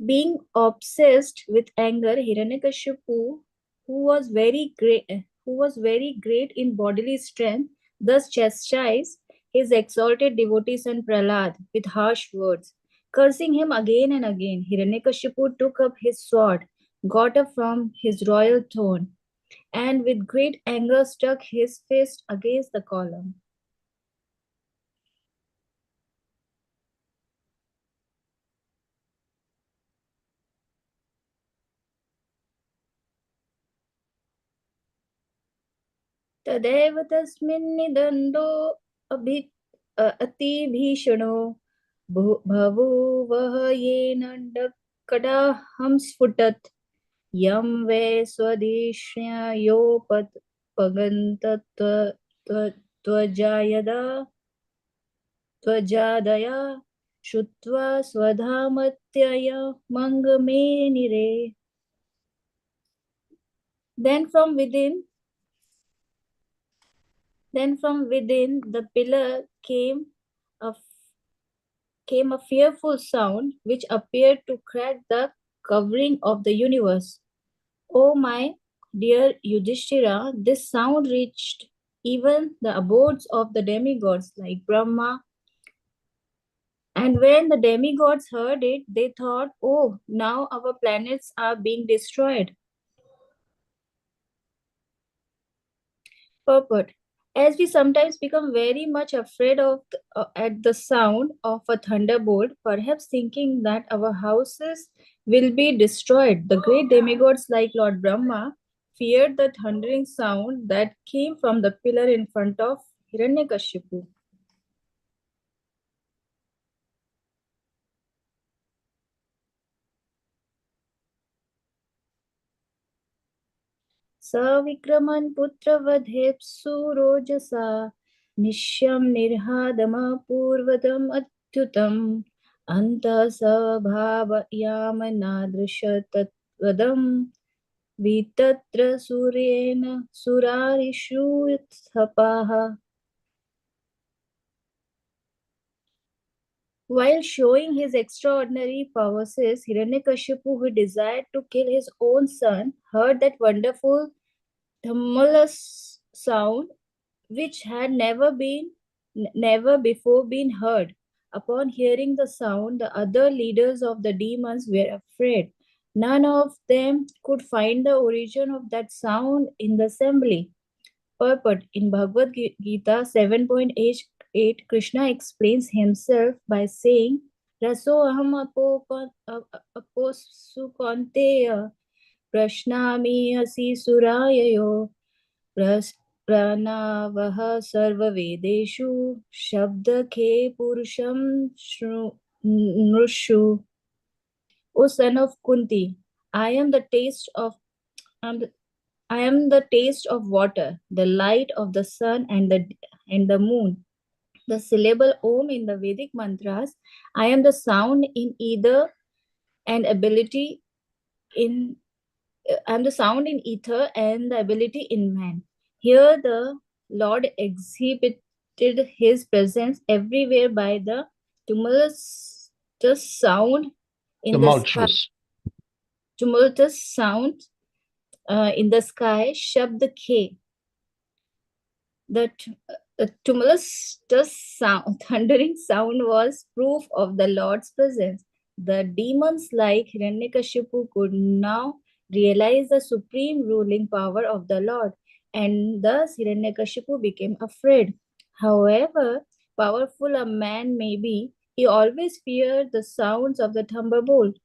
Being obsessed with anger, Hiranyakashipu, who was very great in bodily strength, thus chastised his exalted devotee son Prahlad with harsh words. Cursing him again and again, Hiranyakashipu took up his sword, got up from his royal throne, and with great anger struck his fist against the column. तदेव तस्मिन् निदन्दो अतिभीषणो बभूवः येन कटाहं स्फुटत् यं वै त्वजादया श्रुत्वा स्वधामत्ययमङ्गमेनिरे. Then from within the pillar came a fearful sound which appeared to crack the covering of the universe. Oh my dear Yudhishthira, this sound reached even the abodes of the demigods like Brahma. And when the demigods heard it, they thought, oh, now our planets are being destroyed. Purport. As we sometimes become very much afraid of at the sound of a thunderbolt, perhaps thinking that our houses will be destroyed, the great demigods like Lord Brahma feared the thundering sound that came from the pillar in front of Hiranyakashipu. Savikraman putravadhepsu rojasa nishyam nirhadama purvadam atyutam anta savabhavayamanadrasha tatvadam vitatra suryena surarishu thapaha. While showing his extraordinary powers, Hiranyakashipu, who desired to kill his own son, heard that wonderful tremulous sound which had never before been heard. Upon hearing the sound, the other leaders of the demons were afraid. None of them could find the origin of that sound in the assembly. Purport: in Bhagavad Gita 7.8, Krishna explains himself by saying, Raso aham aposu konteya prashnami asi surayayo pranavaha sarva vedeshu shabdakhe purusham nrushu. O son of Kunti, I am the taste of water, the light of the sun and the moon. The syllable Om in the Vedic mantras. I am the sound in either and ability in. I am the sound in ether and the ability in man. Here the Lord exhibited his presence everywhere by the tumultuous sound in the sky. Tumultuous sound in the sky, Shabd Khe. The tumultuous sound, thundering sound was proof of the Lord's presence. The demons like Hiranyakashipu could now realize the supreme ruling power of the Lord, and thus Hiranyakashipu became afraid. However powerful a man may be, he always feared the sounds of the thunderbolt.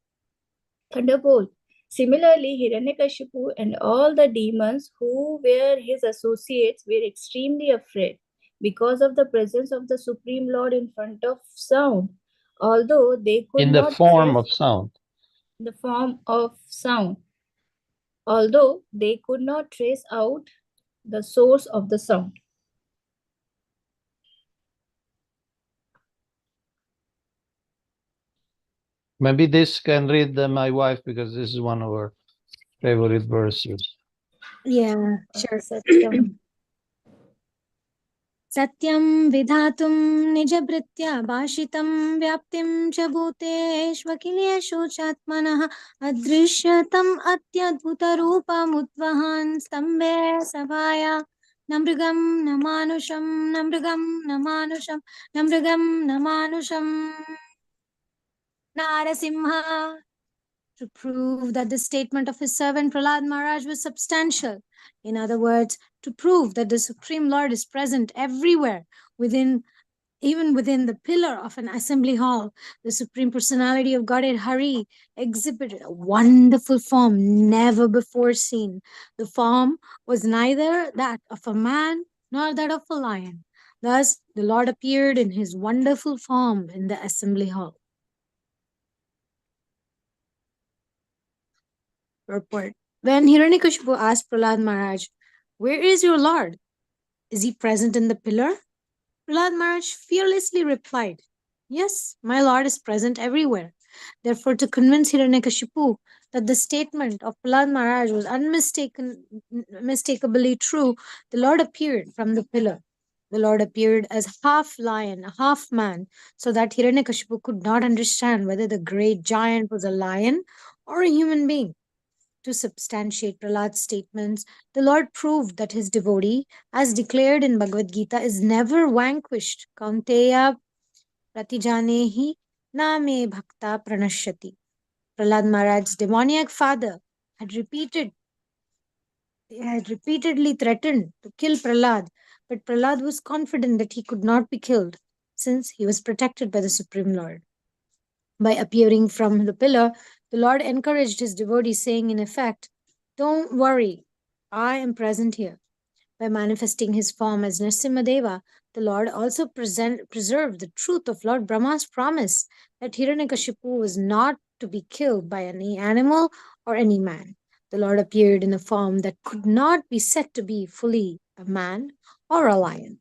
Similarly, Hiranyakashipu and all the demons who were his associates were extremely afraid because of the presence of the Supreme Lord in front of sound. Although they could in the form of sound. The form of sound. Although they could not trace out the source of the sound. Maybe this can read my wife, because this is one of her favorite verses. Yeah, sure. Satyam. Satyam vidhatum nijabritya bhashitam vyaptim cha bhuteshvakilyeshu chatmanah adrishyatam atyadbhuta rupam udvahan stambhe savaya namrigam namanusham namrigam namanusham namrigam namanusham Narasimha, to prove that the statement of his servant Prahlāda Maharaj was substantial. In other words, to prove that the Supreme Lord is present everywhere, even within the pillar of an assembly hall. The Supreme Personality of Godhead Hari exhibited a wonderful form never before seen. The form was neither that of a man nor that of a lion. Thus, the Lord appeared in his wonderful form in the assembly hall. Report. When Hiranyakashipu asked Prahlāda Maharaj, "Where is your Lord? Is he present in the pillar?" Prahlāda Maharaj fearlessly replied, "Yes, my Lord is present everywhere." Therefore, to convince Hiranyakashipu that the statement of Prahlāda Maharaj was unmistakably true, the Lord appeared from the pillar. The Lord appeared as half lion, half man, so that Hiranyakashipu could not understand whether the great giant was a lion or a human being. To substantiate Prahlād's statements, the Lord proved that his devotee, as declared in Bhagavad Gita, is never vanquished. Kaunteya pratijanehi name bhakta pranashyati. Prahlād Maharaj's demoniac father had repeatedly threatened to kill Prahlād, but Prahlād was confident that he could not be killed, since he was protected by the Supreme Lord. By appearing from the pillar, the Lord encouraged his devotee, saying in effect, "Don't worry, I am present here. By manifesting his form as Nrsimhadeva, the Lord also preserved the truth of Lord Brahma's promise that Hiranyakashipu was not to be killed by any animal or any man. The Lord appeared in a form that could not be said to be fully a man or a lion.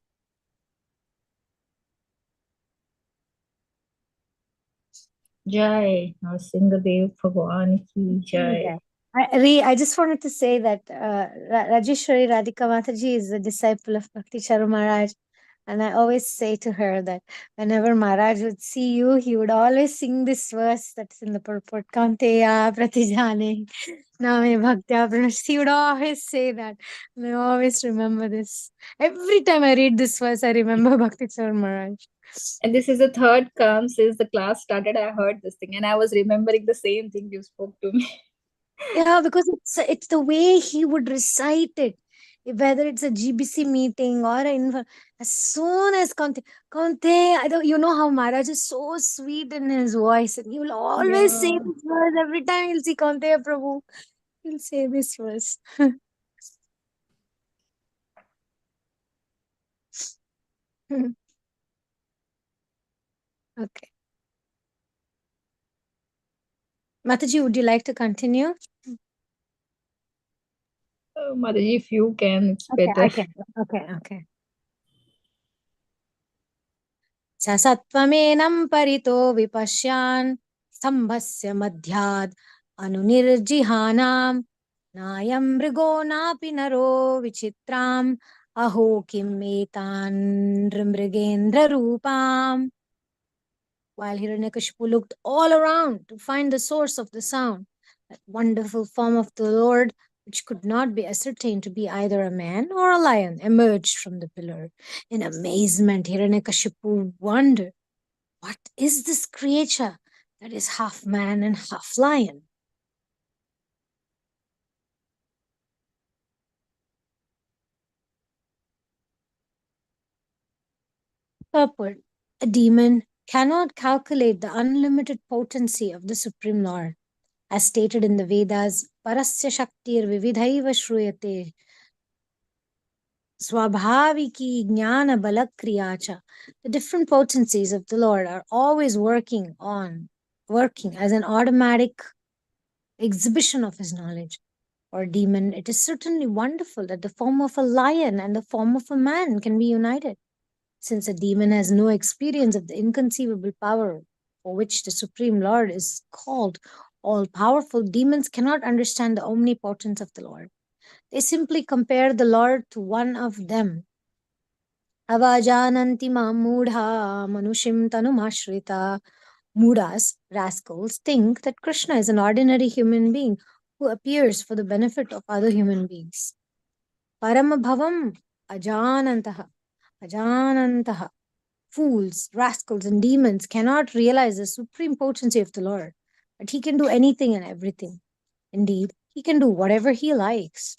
Jai. Nrsimhadev Bhagwan ki Jai. I just wanted to say that Rajeshwari Radhika Mataji is a disciple of Bhakti Charu Maharaj. And I always say to her that whenever Maharaj would see you, he would always sing this verse that's in the purport, Kaunteya Pratijane Name Bhaktya Pranash. He would always say that. And I always remember this. Every time I read this verse, I remember Bhakti Charan Maharaj. And this is the third come since the class started. I heard this thing and I was remembering the same thing you spoke to me. Yeah, because it's the way he would recite it. Whether it's a GBC meeting or as soon as Kante, I don't, you know how Maharaj is so sweet in his voice, and he will always say Yeah. this verse every time he'll see Kante Prabhu. He'll say this verse. Okay. Mataji, would you like to continue? Mataji, if you can, it's Okay, better. I can. Okay. सत्वमेनं परितो विपश्यान् स्तम्भस्य मध्याद् अनुनिर्जिहानां नायं मृगो नापि नरो विचित्राम् अहो किम् एतान् नृमृगेन्द्ररूपाम्. While Hiranyakashipu looked all around to find the source of the sound, that wonderful form of the Lord, which could not be ascertained to be either a man or a lion, emerged from the pillar. In amazement, Hiranyakashipu wondered, what is this creature that is half man and half lion? Purport. A demon cannot calculate the unlimited potency of the Supreme Lord. As stated in the Vedas, Parasya Shaktir Vividhaiva Shruyate Swabhaviki Jnana Balakriyacha. The different potencies of the Lord are always working as an automatic exhibition of his knowledge. Or demon, it is certainly wonderful that the form of a lion and the form of a man can be united. Since a demon has no experience of the inconceivable power for which the Supreme Lord is called all-powerful, demons cannot understand the omnipotence of the Lord. They simply compare the Lord to one of them. Avajananti mudha manushim tanumashrita. Mudas, rascals, think that Krishna is an ordinary human being who appears for the benefit of other human beings. Paramabhavam ajanantaha. Ajanantaha. Fools, rascals, and demons cannot realize the supreme potency of the Lord, but he can do anything and everything. Indeed, he can do whatever he likes.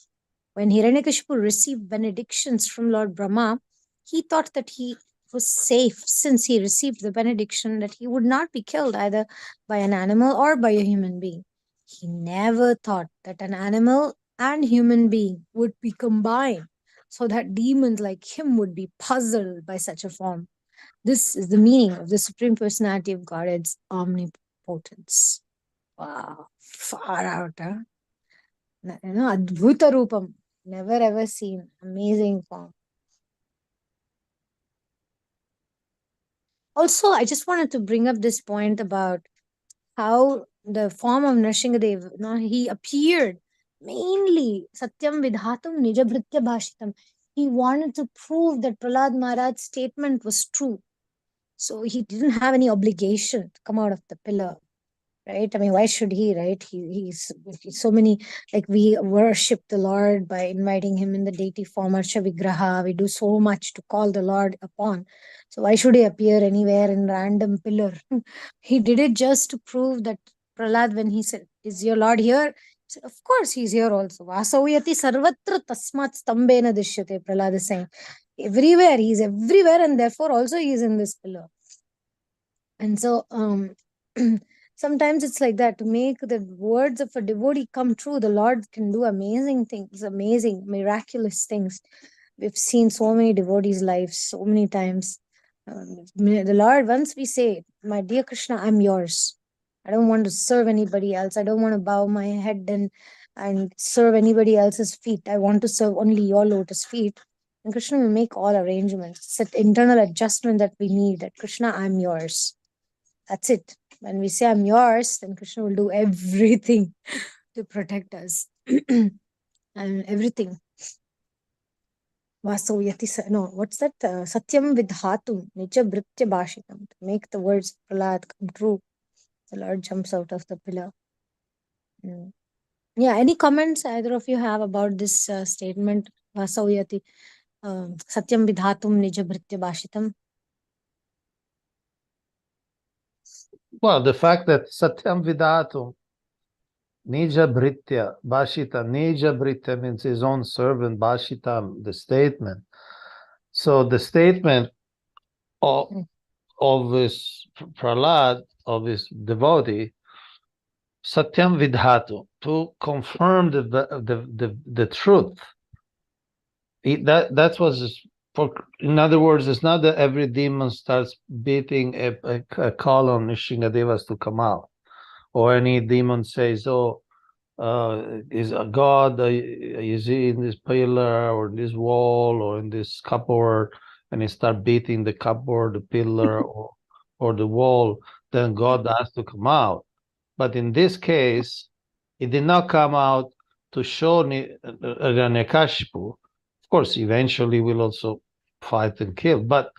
When Hiranyakashipu received benedictions from Lord Brahma, he thought that he was safe since he received the benediction that he would not be killed either by an animal or by a human being. He never thought that an animal and human being would be combined so that demons like him would be puzzled by such a form. This is the meaning of the Supreme Personality of Godhead's omnipotence. Wow, far out, huh? Adbhuta Rupam, never ever seen, amazing form. Also, I just wanted to bring up this point about how the form of Nrsimhadev, he appeared mainly Satyam Vidhatum Nijabhritya Bhashitam. He wanted to prove that Prahlāda Maharaj's statement was true. So he didn't have any obligation to come out of the pillar. Right? I mean, why should he, right? He's so many, like we worship the Lord by inviting him in the deity form, Arsha Vigraha. We do so much to call the Lord upon. So why should he appear anywhere in random pillar? He did it just to prove that Prahlad, when he said, is your Lord here? He said, of course he's here also. Vasavayati sarvatra tasmat stambena dishyate, Prahlad is saying. Everywhere, he's everywhere, and therefore also he is in this pillar. And so Sometimes it's like that. To make the words of a devotee come true, the Lord can do amazing things, amazing, miraculous things. We've seen so many devotees' lives so many times. The Lord, once we say, "My dear Krishna, I'm yours. I don't want to serve anybody else. I don't want to bow my head and serve anybody else's feet. I want to serve only your lotus feet." And Krishna will make all arrangements. It's that internal adjustment that we need. That Krishna, I'm yours. That's it. When we say I'm yours, then Krishna will do everything to protect us. And everything. Vasavayati, no, what's that? Satyam vidhatum, nija bhritya bhashitam. To make the words of Prahlāda come true. The Lord jumps out of the pillar. Yeah, any comments either of you have about this statement? Vasavayati, Satyam vidhatum, nija bhritya bhashitam. Well, the fact that Satyam Vidatum, Nija Bhritya, Bhashita, Nija Bhritya means his own servant, Bhashitam, the statement. So the statement of this Prahlāda, of his devotee, Satyam Vidhatu, to confirm the truth. That was in other words, it's not that every demon starts beating a call on Nishingadevas to come out, or any demon says, "Oh, is a god? Is he in this pillar or in this wall or in this cupboard?" And he start beating the cupboard, the pillar, or the wall. Then God has to come out. But in this case, it did not come out to show Hiranyakashipu. Of course, eventually we'll also fight and kill. But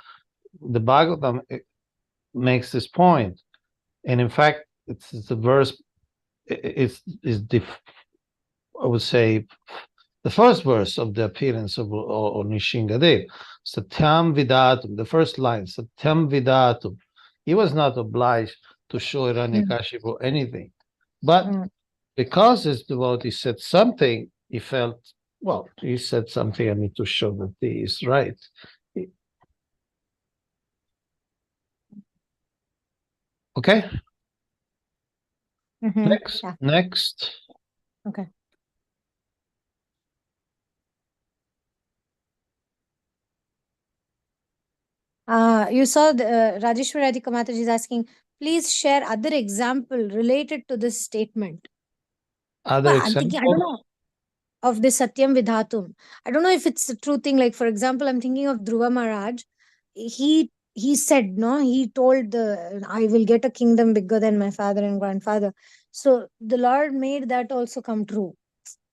the Bhagavatam makes this point, and in fact, it's the verse. I would say the first verse of the appearance of Nishingadev. Satyam Vidatum, the first line. Satyam Vidatum. He was not obliged to show Hiranyakashipu anything, but because his devotee said something, he felt, well, he said something, I need to show that he is right. Okay? Next. Yeah. Next. Okay. You saw Rajeshwari Radhika Mataji is asking, please share other example related to this statement. Other Well, I'm thinking, I don't example? know, of this Satyam Vidhatum. I don't know if it's a true thing. Like, for example, I'm thinking of Dhruva Maharaj. He said, no, he told I will get a kingdom bigger than my father and grandfather. So the Lord made that also come true.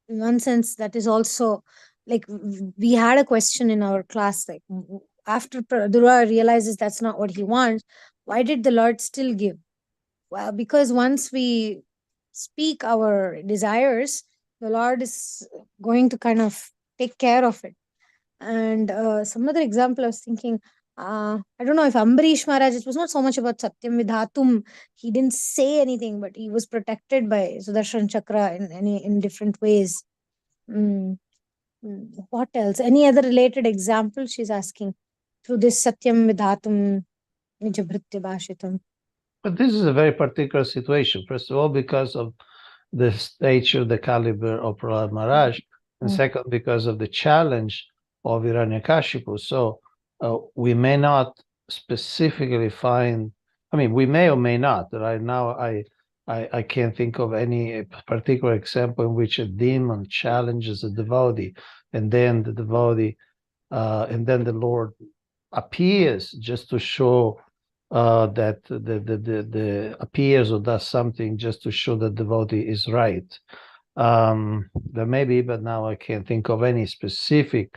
In one sense, that is also, like, we had a question in our class, like, after Dhruva realizes that's not what he wants, why did the Lord still give? Well, because once we speak our desires, the Lord is going to kind of take care of it. And some other example I was thinking, I don't know if Ambarish Maharaj, it was not so much about Satyam Vidhatum. He didn't say anything, but he was protected by Sudarshan Chakra in different ways. What else? Any other related example she's asking through this Satyam Vidhatum Nijabhritya Bhashitam? But this is a very particular situation. First of all, because of the stature, the caliber of Prahlāda Maharaj, and second, because of the challenge of Hiranyakashipu. So we may not specifically find, I mean, we may or may not. Right now, I can't think of any particular example in which a demon challenges a devotee, and then the devotee, and then the Lord appears just to show that the appears or does something just to show that the devotee is right. There may be, but now I can't think of any specific.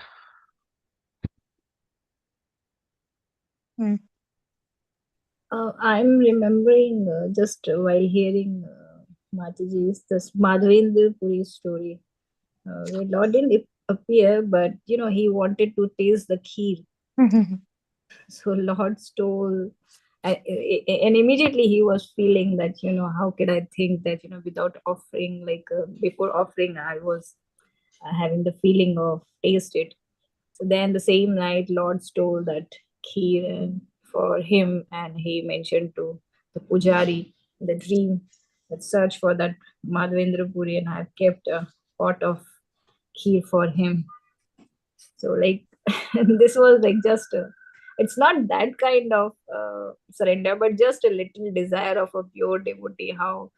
I'm remembering just while hearing Mataji's this Madhavendra Puri story. Where Lord didn't appear, but he wanted to taste the kheer. So Lord stole, and immediately he was feeling that how could I think that without offering, like before offering, I was having the feeling of taste it. So then the same night, Lord stole that kheer for him, and he mentioned to the pujari the dream, that search for that Madhavendra Puri, and I've kept a pot of kheer for him. So like this was like just it's not that kind of surrender, but just a little desire of a pure devotee. How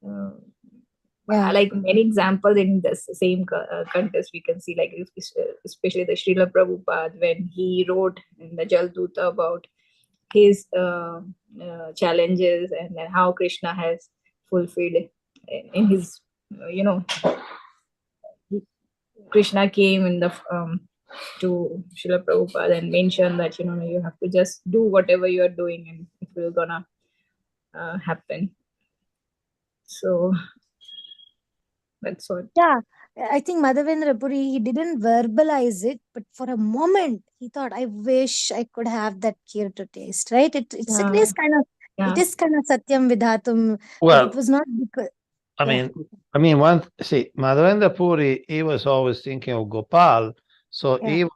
uh, Yeah. like many examples in this same contest we can see, like especially the Srila Prabhupada when he wrote in the Jalduta about his challenges, and then how Krishna has fulfilled in his Krishna came in the to Srila Prabhupada and mentioned that you have to just do whatever you are doing and it will gonna happen. So that's what. Yeah, I think Madhavendra Puri, he didn't verbalize it, but for a moment he thought, I wish I could have that kheer to taste, right? It Yeah. is kind of Yeah. it is kind of satyam vidhatum. Well, It was not because I yeah. mean, Madhavendra Puri, he was always thinking of Gopal. So Yeah.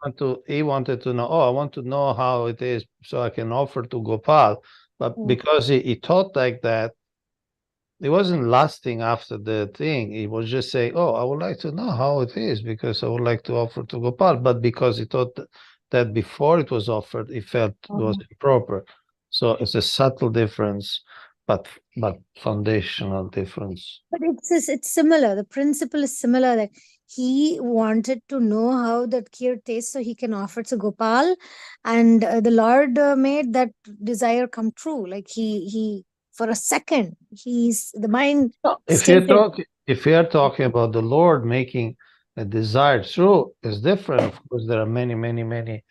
he wanted to know, oh, I want to know how it is so I can offer to Gopal. But Yeah. because he thought like that, it wasn't lasting after the thing. He was just saying, oh, I would like to know how it is because I would like to offer to Gopal. But because he thought that before it was offered, he felt it was improper. So it's a subtle difference, but foundational difference. But it's similar. The principle is similar. That he wanted to know how that kheer tastes so he can offer to Gopal, and the Lord made that desire come true. Like he for a second, he's the mind. If you're talking about the Lord making a desire true, is different. Of course, there are many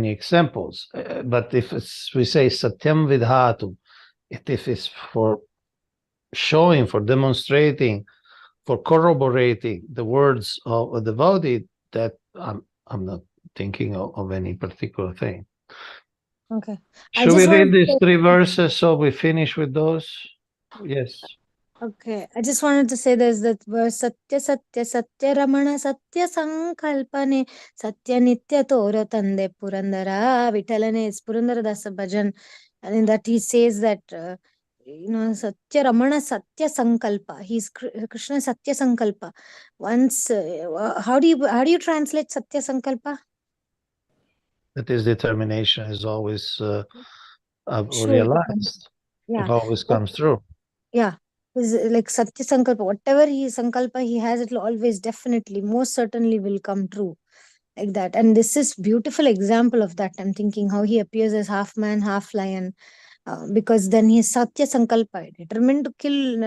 examples. But if we say satyam vidhatu, if it's for showing, for demonstrating, for corroborating the words of a devotee, that I'm not thinking of any particular thing. Okay. Should we read these 3 verses so we finish with those? Yes. Okay, I just wanted to say there's that verse Satya Satya Satya Ramana Satya Sankalpane Satya Nitya Tora Tande Purandara Vitalane is Purandara Dasa Bhajan, and in that he says that Satya Ramana Satya Sankalpa. He's Krishna Satya Sankalpa. Once how do you translate Satya Sankalpa? That his determination is always Sure. realized. Yeah. It always comes through. Yeah. Is like Satya Sankalpa, whatever he Sankalpa he has, it will always definitely, most certainly will come true. Like that. And this is beautiful example of that. I'm thinking how he appears as half man, half lion. Because then he's Satya Sankalpa, determined to kill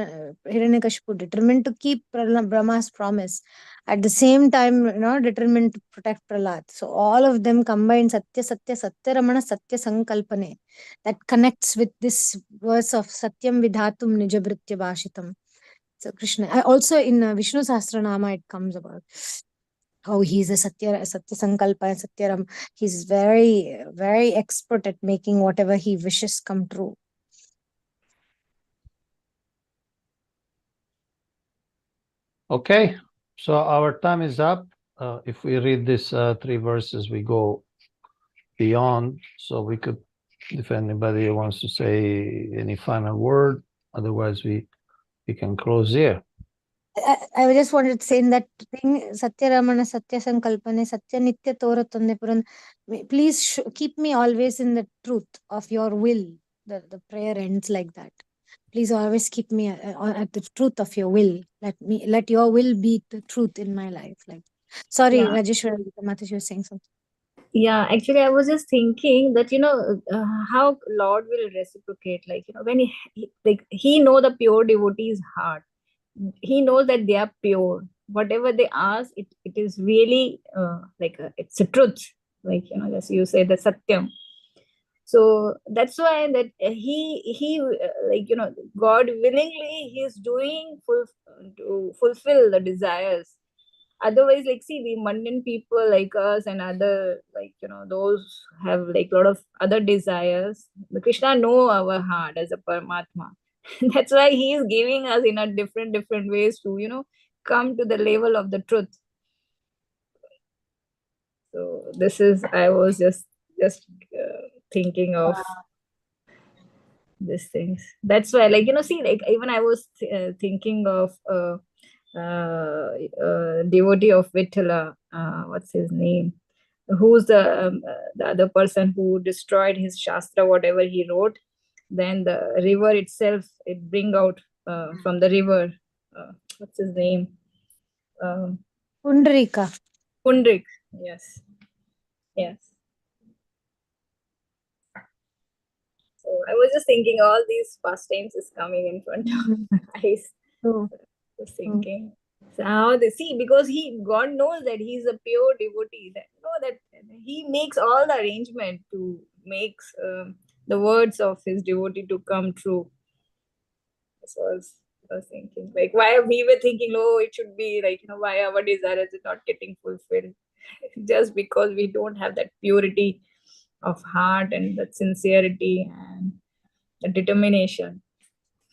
Hiranyakashipu, determined to keep Brahma's promise. At the same time, determined to protect Prahlāda. So all of them combined, Satya Satya Satya Ramana Satya Sankalpane. That connects with this verse of Satyam Vidhatum Nijabritya Bhashitam. So Krishna, also in Vishnu Sahasranama it comes about how he's a Satya Sankalpa and Satyaram. He's very, very expert at making whatever he wishes come true. Okay, so our time is up. If we read these 3 verses, we go beyond. So we could, if anybody wants to say any final word, otherwise we can close here. I just wanted to say in that thing, Satya Ramana, Satya Sankalpane, Satya Nitya Tora Tande Puran. Please keep me always in the truth of your will. The prayer ends like that. Please always keep me at the truth of your will. Let your will be the truth in my life. Like, sorry, Yeah. Rajeshwari, Mataji, you were saying something. Yeah, actually, I was just thinking that how Lord will reciprocate. Like when he know the pure devotee's heart. He knows that they are pure. Whatever they ask, it is really it's a truth. Like as you say, the satyam. So that's why that he God willingly he is doing to fulfill the desires. Otherwise, like see, we mundane people like us and other those have like a lot of other desires. The Krishna know our heart as a Paramatma. That's why he is giving us in a different ways to come to the level of the truth. So this is I was just thinking of these things. That's why, like, see, like, even I was thinking of devotee of Vittala, what's his name? Who's the other person who destroyed his Shastra, whatever he wrote? Then the river itself, it bring out from the river. What's his name? Pundrika. Pundrik. Yes. Yes. So I was just thinking all these pastimes is coming in front of my eyes. True. Just thinking. So how they see, because God knows that he's a pure devotee, that that he makes all the arrangement to make the words of his devotee to come true. So I was thinking, like, why we were thinking, oh, it should be like, why our desire is not getting fulfilled? Just because we don't have that purity of heart and that sincerity and the determination.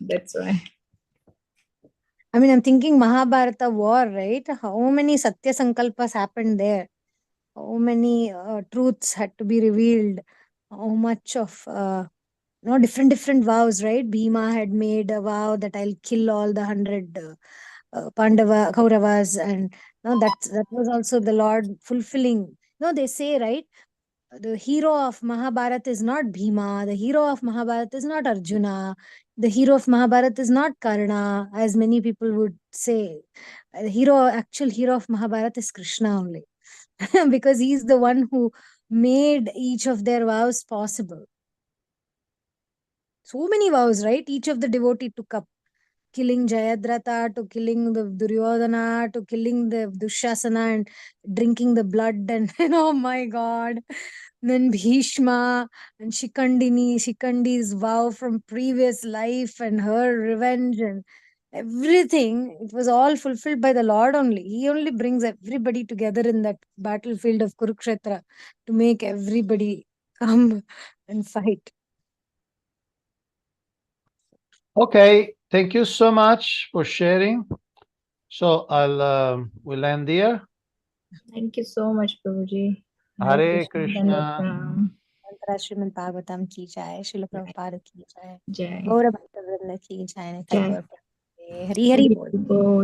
That's why. I mean, I'm thinking Mahabharata war, right? How many Satya Sankalpas happened there? How many truths had to be revealed? How much of different vows, right? Bhima had made a vow that I'll kill all the 100 Pandava Kauravas, and that was also the Lord fulfilling. They say, right? The hero of Mahabharata is not Bhima. The hero of Mahabharata is not Arjuna. The hero of Mahabharata is not Karna, as many people would say. The actual hero of Mahabharata is Krishna only, because he's the one who made each of their vows possible. So many vows, right? Each of the devotee took up. Killing Jayadratha, to killing the Duryodhana, to killing the Dushasana and drinking the blood, and oh my god. Then Bhishma and Shikandi's vow from previous life and her revenge and everything. It was all fulfilled by the Lord only. He only brings everybody together in that battlefield of Kurukshetra to make everybody come and fight. Okay, thank you so much for sharing. So we'll end here. Thank you so much, Prabhuji. Hare Krishna. Mantra Srimad Bhagavatam ki jai, Srila Prabhupada ki jai, Jai. Gaura Bhakta Vrinda ki jai, Jai. Hari Hari Bol. Bol.